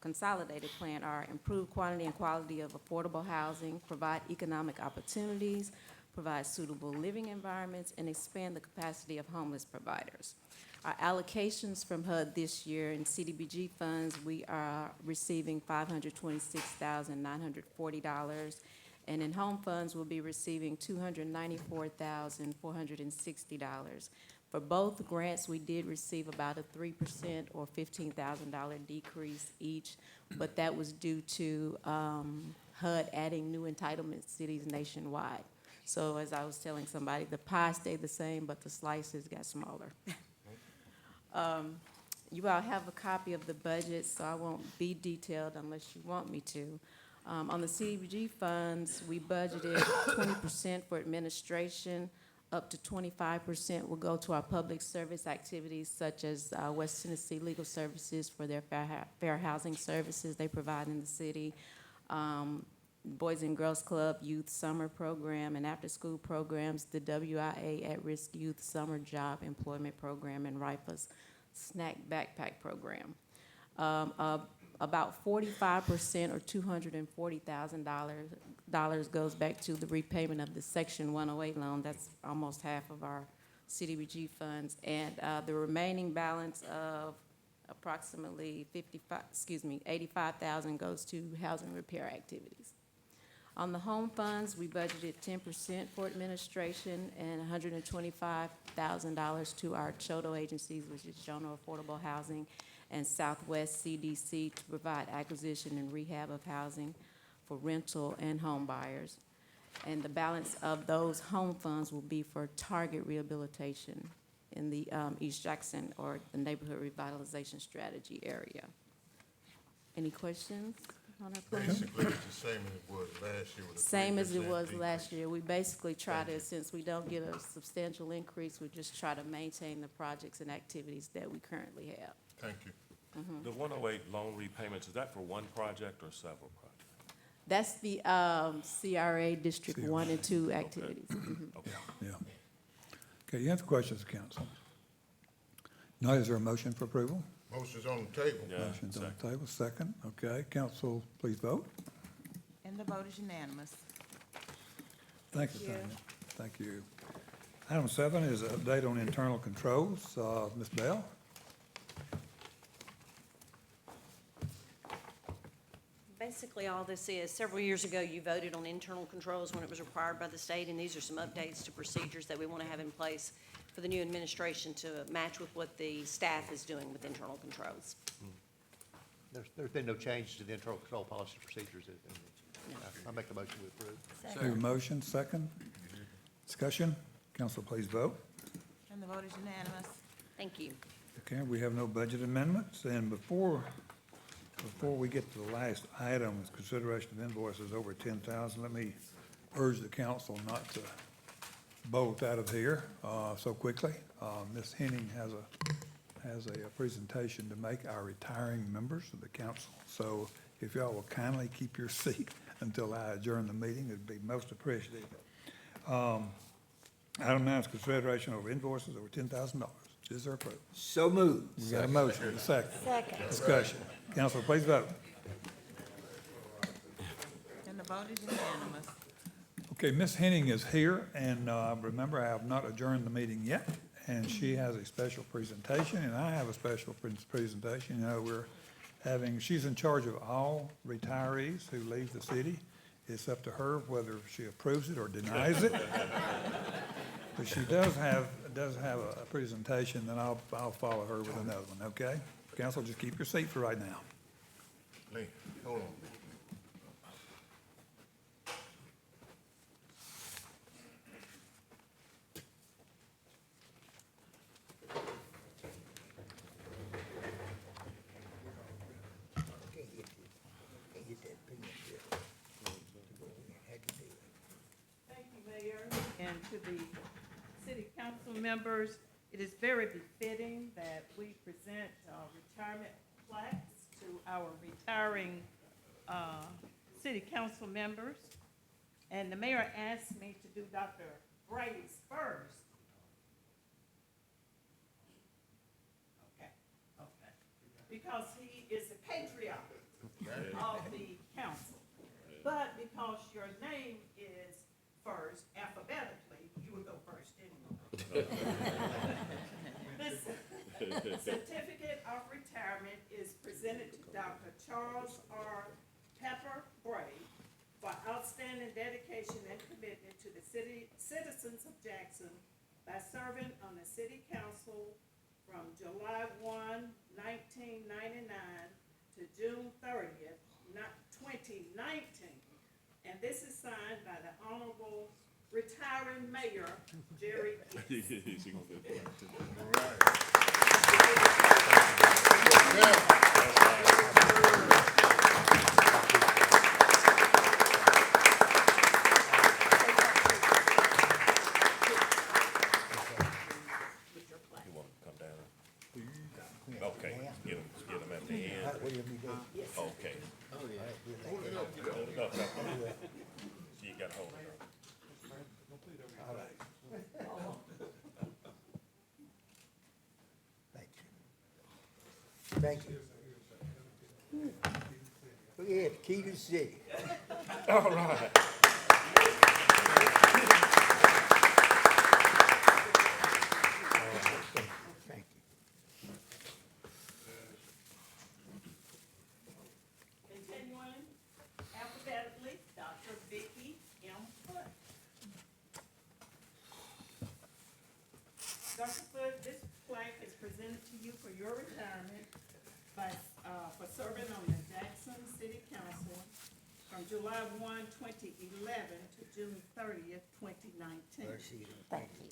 consolidated plan are improve quantity and quality of affordable housing, provide economic opportunities, provide suitable living environments, and expand the capacity of homeless providers. Our allocations from HUD this year in CDBG funds, we are receiving $526,940. And in home funds, we'll be receiving $294,460. For both grants, we did receive about a 3% or $15,000 decrease each, but that was due to HUD adding new entitlement cities nationwide. So as I was telling somebody, the pie stayed the same, but the slices got smaller. You all have a copy of the budget, so I won't be detailed unless you want me to. On the CDBG funds, we budgeted 20% for administration, up to 25% will go to our public service activities such as West Tennessee Legal Services for their fair housing services they provide in the city, Boys and Girls Club Youth Summer Program and after-school programs, the WIA At-Risk Youth Summer Job Employment Program, and RIPA's Snack Backpack Program. About 45% or $240,000 goes back to the repayment of the Section 108 loan. That's almost half of our CDBG funds. And the remaining balance of approximately $85,000 goes to housing repair activities. On the home funds, we budgeted 10% for administration and $125,000 to our CHODO agencies, which is General Affordable Housing and Southwest CDC, to provide acquisition and rehab of housing for rental and home buyers. And the balance of those home funds will be for target rehabilitation in the East Jackson or the neighborhood revitalization strategy area. Any questions on our plan? Basically, it's the same as it was last year with a 3% Same as it was decrease. last year. We basically try Thank to, you. since we don't get a substantial increase, we just try to maintain the projects and activities that we currently have. Thank you. The 108 loan repayments, is that for one project or several projects? That's the CRA District 1 and 2 activities. Mhm. Okay. Yeah. Okay, you have questions, council? Now, is there a motion for approval? Motion's on the table. Yeah, Motion's on second. the table, second. Okay, council, please vote. And the vote is unanimous. Thank you, Thank you. Tanya. Thank you. Item 7 is an update on internal controls. Ms. Bell? Basically, all this is, several years ago, you voted on internal controls when it was required by the state, and these are some updates to procedures that we want to have in place for the new administration to match with what the staff is doing with internal controls. There's been no change to the internal control policy procedures. I make the motion to approve. We have a motion, second. Discussion. Council, please vote. And the vote is unanimous. Thank you. Okay, we have no budget amendments, and before we get to the last item, is consideration of invoices over 10,000, let me urge the council not to bolt out of here so quickly. Ms. Henning has a presentation to make our retiring members of the council. So if y'all will kindly keep your seat until I adjourn the meeting, it'd be most appreciated. Item 9 is consideration over invoices over $10,000. Is there approval? So moved. We got a motion, a second. Second. Discussion. Council, please vote. And the vote is unanimous. Okay, Ms. Henning is here, and remember, I have not adjourned the meeting yet, and she has a special presentation, and I have a special presentation. You know, she's in charge of all retirees who leave the city. It's up to her whether she approves it or denies it. But she does have a presentation, then I'll follow her with another one, okay? Council, just keep your seat for right now. Lee, hold on. Thank you, Mayor, and to the city council members. It is very befitting that we present retirement plaques to our retiring city council members. And the mayor asked me to do Dr. Bray's first. Okay. Because he is the patriarch of the council. But because your name is first alphabetically, you would go first anyway. This certificate of retirement is presented to Dr. Charles R. Pepper Bray for outstanding dedication and commitment to the citizens of Jackson by serving on the city council from July 1, 1999 to June 30th, 2019. And this is signed by the Honorable retiring Mayor Jerry Gist. You want to come down? Okay, get them at the end. Okay. Hold it up. So you got to hold it up. Thank you. Look at the key to the city. All right. Thank you. Continuing alphabetically, Dr. Vicki M. Foote. Dr. Foote, this plaque is presented to you for your retirement for serving on the Jackson City Council from from July 1, 2011 to June 30th, 2019. Thank you.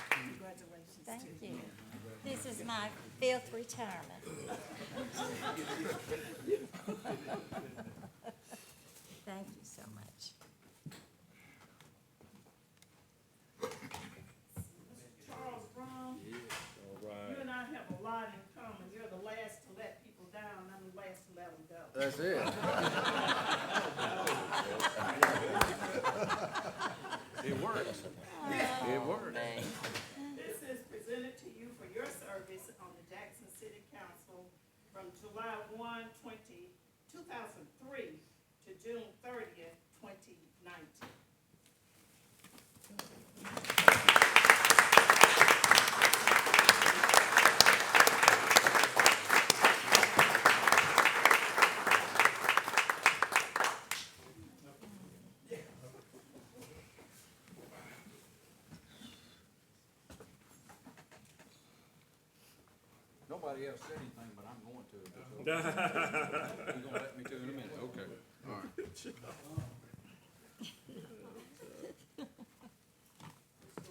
Congratulations Thank to you. This is my 5th retirement. Thank you so much. Charles Brown. You and I have a lot in common. You're the last to let people down, I'm the last to let them go. That's it. It works. It works. This is presented to you for your service on the Jackson City Council from July 1, 2003 to June 30th, 2019. Nobody else said anything, but I'm going to. You're gonna let me to in a minute, okay, all right. Mr.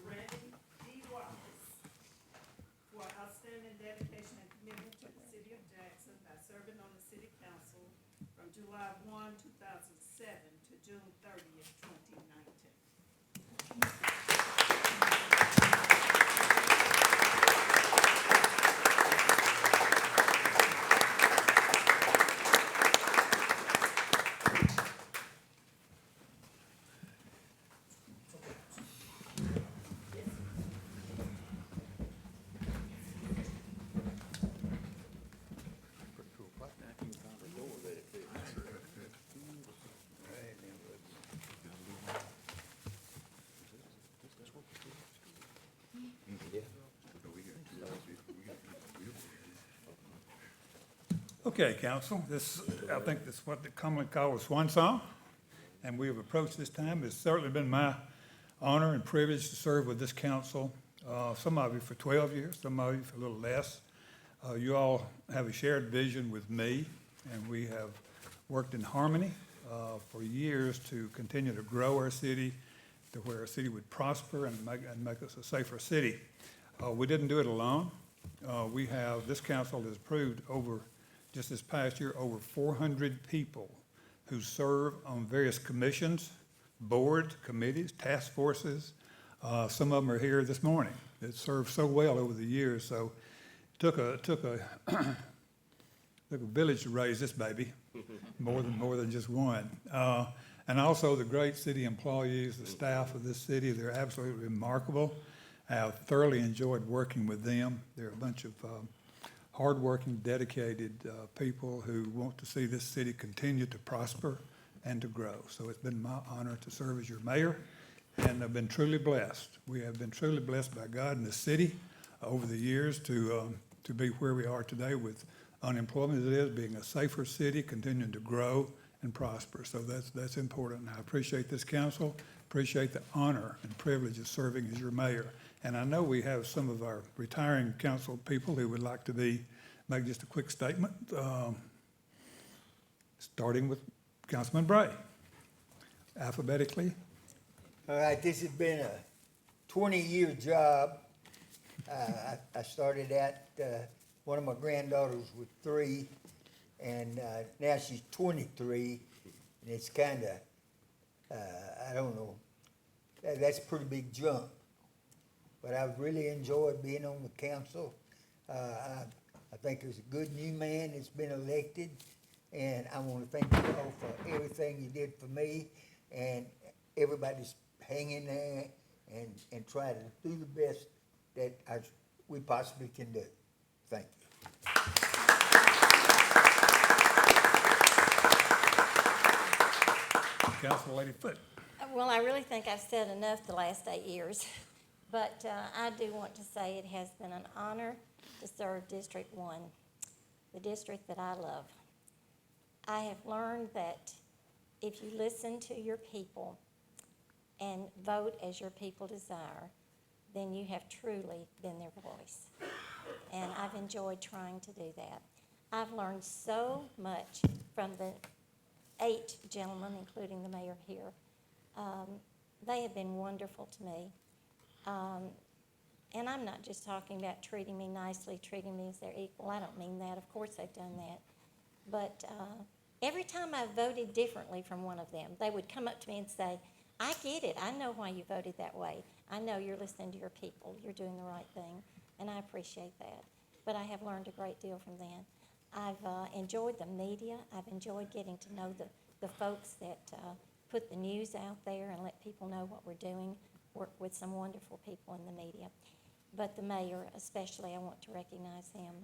Randy D. Wallace, for outstanding dedication and commitment to the city of Jackson by serving on the city council from July 1, 2007 to June 30th, 2019. Okay, council, this, I think this is what they commonly call a swan song, and we have approached this time. It's certainly been my honor and privilege to serve with this council, some of you for 12 years, some of you for a little less. You all have a shared vision with me, and we have worked in harmony for years to continue to grow our city to where our city would prosper and make us a safer city. We didn't do it alone. This council has approved just this past year, over 400 people who serve on various commissions, boards, committees, task forces. Some of them are here this morning. It served so well over the years, so it took a village to raise this baby, more than just one. And also the great city employees, the staff of this city, they're absolutely remarkable. I have thoroughly enjoyed working with them. They're a bunch of hardworking, dedicated people who want to see this city continue to prosper and to grow. So it's been my honor to serve as your mayor, and I've been truly blessed. We have been truly blessed by God in the city over the years to be where we are today with unemployment as it is, being a safer city, continuing to grow and prosper. So that's important. And I appreciate this council, appreciate the honor and privilege of serving as your mayor. And I know we have some of our retiring council people who would like to make just a quick statement, starting with Councilman Bray, alphabetically. All right, this has been a 20-year job. I started out, one of my granddaughters was 3, and now she's 23, and it's kind of, I don't know, that's a pretty big jump. But I've really enjoyed being on the council. I think there's a good new man that's been elected, and I want to thank you all for everything you did for me, and everybody's hanging there and try to do the best that we possibly can do. Thank you. Council Lady Foote. Well, I really think I've said enough the last 8 years, but I do want to say it has been an honor to serve District 1, the district that I love. I have learned that if you listen to your people and vote as your people desire, then you have truly been their voice. And I've enjoyed trying to do that. I've learned so much from the 8 gentlemen, including the mayor here. They have been wonderful to me. And I'm not just talking about treating me nicely, treating me as their equal. I don't mean that. Of course they've done that. But every time I voted differently from one of them, they would come up to me and say, I get it. I know why you voted that way. I know you're listening to your people. You're doing the right thing. And I appreciate that. But I have learned a great deal from them. I've enjoyed the media. I've enjoyed getting to know the folks that put the news out there and let people know what we're doing, work with some wonderful people in the media. But the mayor especially, I want to recognize him.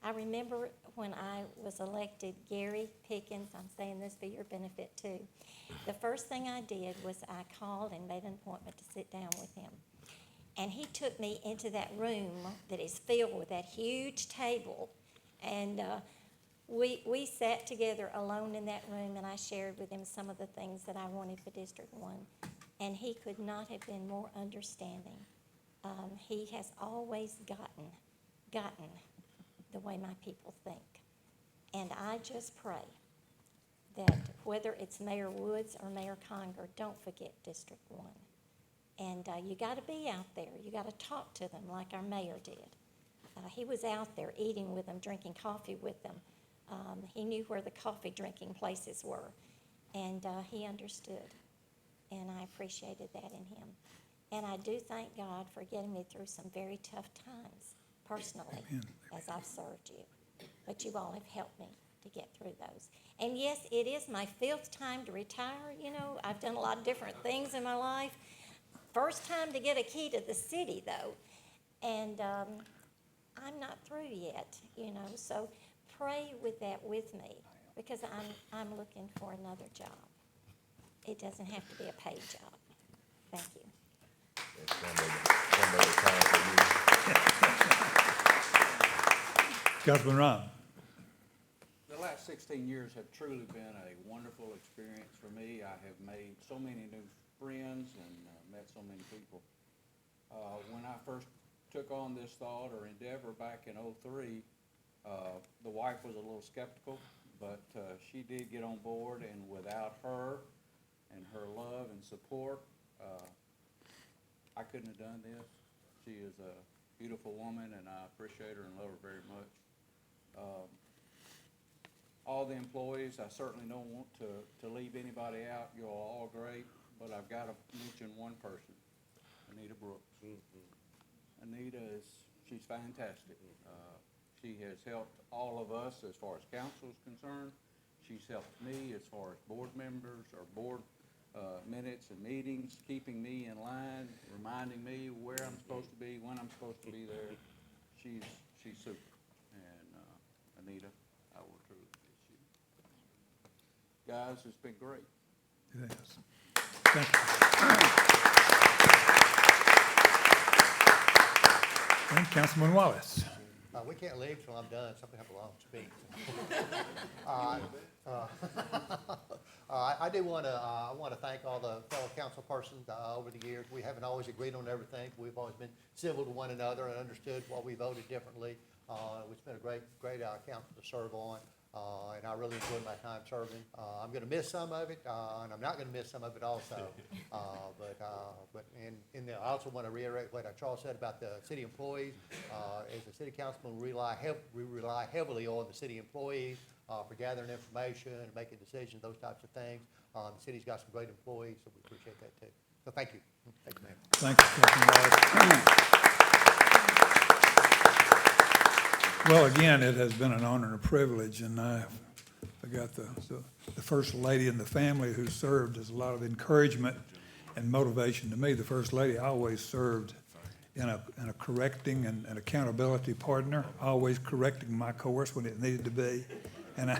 I remember when I was elected, Gary Pickens, I'm saying this for your benefit too, the first thing I did was I called and made an appointment to sit down with him. And he took me into that room that is filled with that huge table, and we sat together alone in that room, and I shared with him some of the things that I wanted for District 1. And he could not have been more understanding. He has always gotten the way my people think. And I just pray that whether it's Mayor Woods or Mayor Conger, don't forget District 1. And you got to be out there. You got to talk to them like our mayor did. He was out there eating with them, drinking coffee with them. He knew where the coffee drinking places were, and he understood. And I appreciated that in him. And I do thank God for getting me through some very tough times, personally, as I've served you. But you all have helped me to get through those. And yes, it is my 5th time to retire. You know, I've done a lot of different things in my life. First time to get a key to the city, though. And I'm not through yet, you know. So pray with that with me, because I'm looking for another job. It doesn't have to be a paid job. Thank you. Councilman Ron. The last 16 years have truly been a wonderful experience for me. I have made so many new friends and met so many people. When I first took on this thought or endeavor back in '03, the wife was a little skeptical, but she did get on board, and without her and her love and support, I couldn't have done this. She is a beautiful woman, and I appreciate her and love her very much. All the employees, I certainly don't want to leave anybody out. You're all great, but I've got to mention one person, Anita Brooks. Anita she's fantastic. She has helped all of us as far as council is concerned. She's helped me as far as board members or board minutes and meetings, keeping me in line, reminding me where I'm supposed to be, when I'm supposed to be there. She's super. And Anita, I will truly miss you. Guys, it's been great. It has. Thank you. And Councilman Wallace. We can't leave till I'm done. Something have a long speech. I do want to thank all the fellow council persons over the years. We haven't always agreed on everything. We've always been civil to one another and understood why we voted differently. It's been a great council to serve on, and I really enjoyed my time serving. I'm going to miss some of it, and I'm not going to miss some of it also. I also want to reiterate what Charles said about the city employees. As a city councilman, we rely heavily on the city employees for gathering information and making decisions, those types of things. The city's got some great employees, so we appreciate that too. So thank you. Thank you, Mayor. Thank you, Councilman Wallace. Well, again, it has been an honor and a privilege, and I got the first lady in the family who served as a lot of encouragement and motivation to me. The first lady always served in a correcting and accountability partner, always correcting my course when it needed to be, and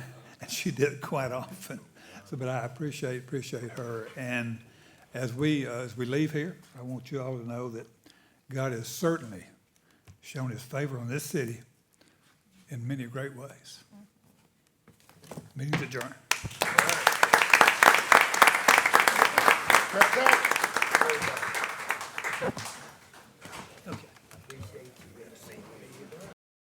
she did it quite often. So, but I appreciate her. And as we leave here, I want you all to know that God has certainly shown His favor on this city in many great ways. Meeting's adjourned. Very much.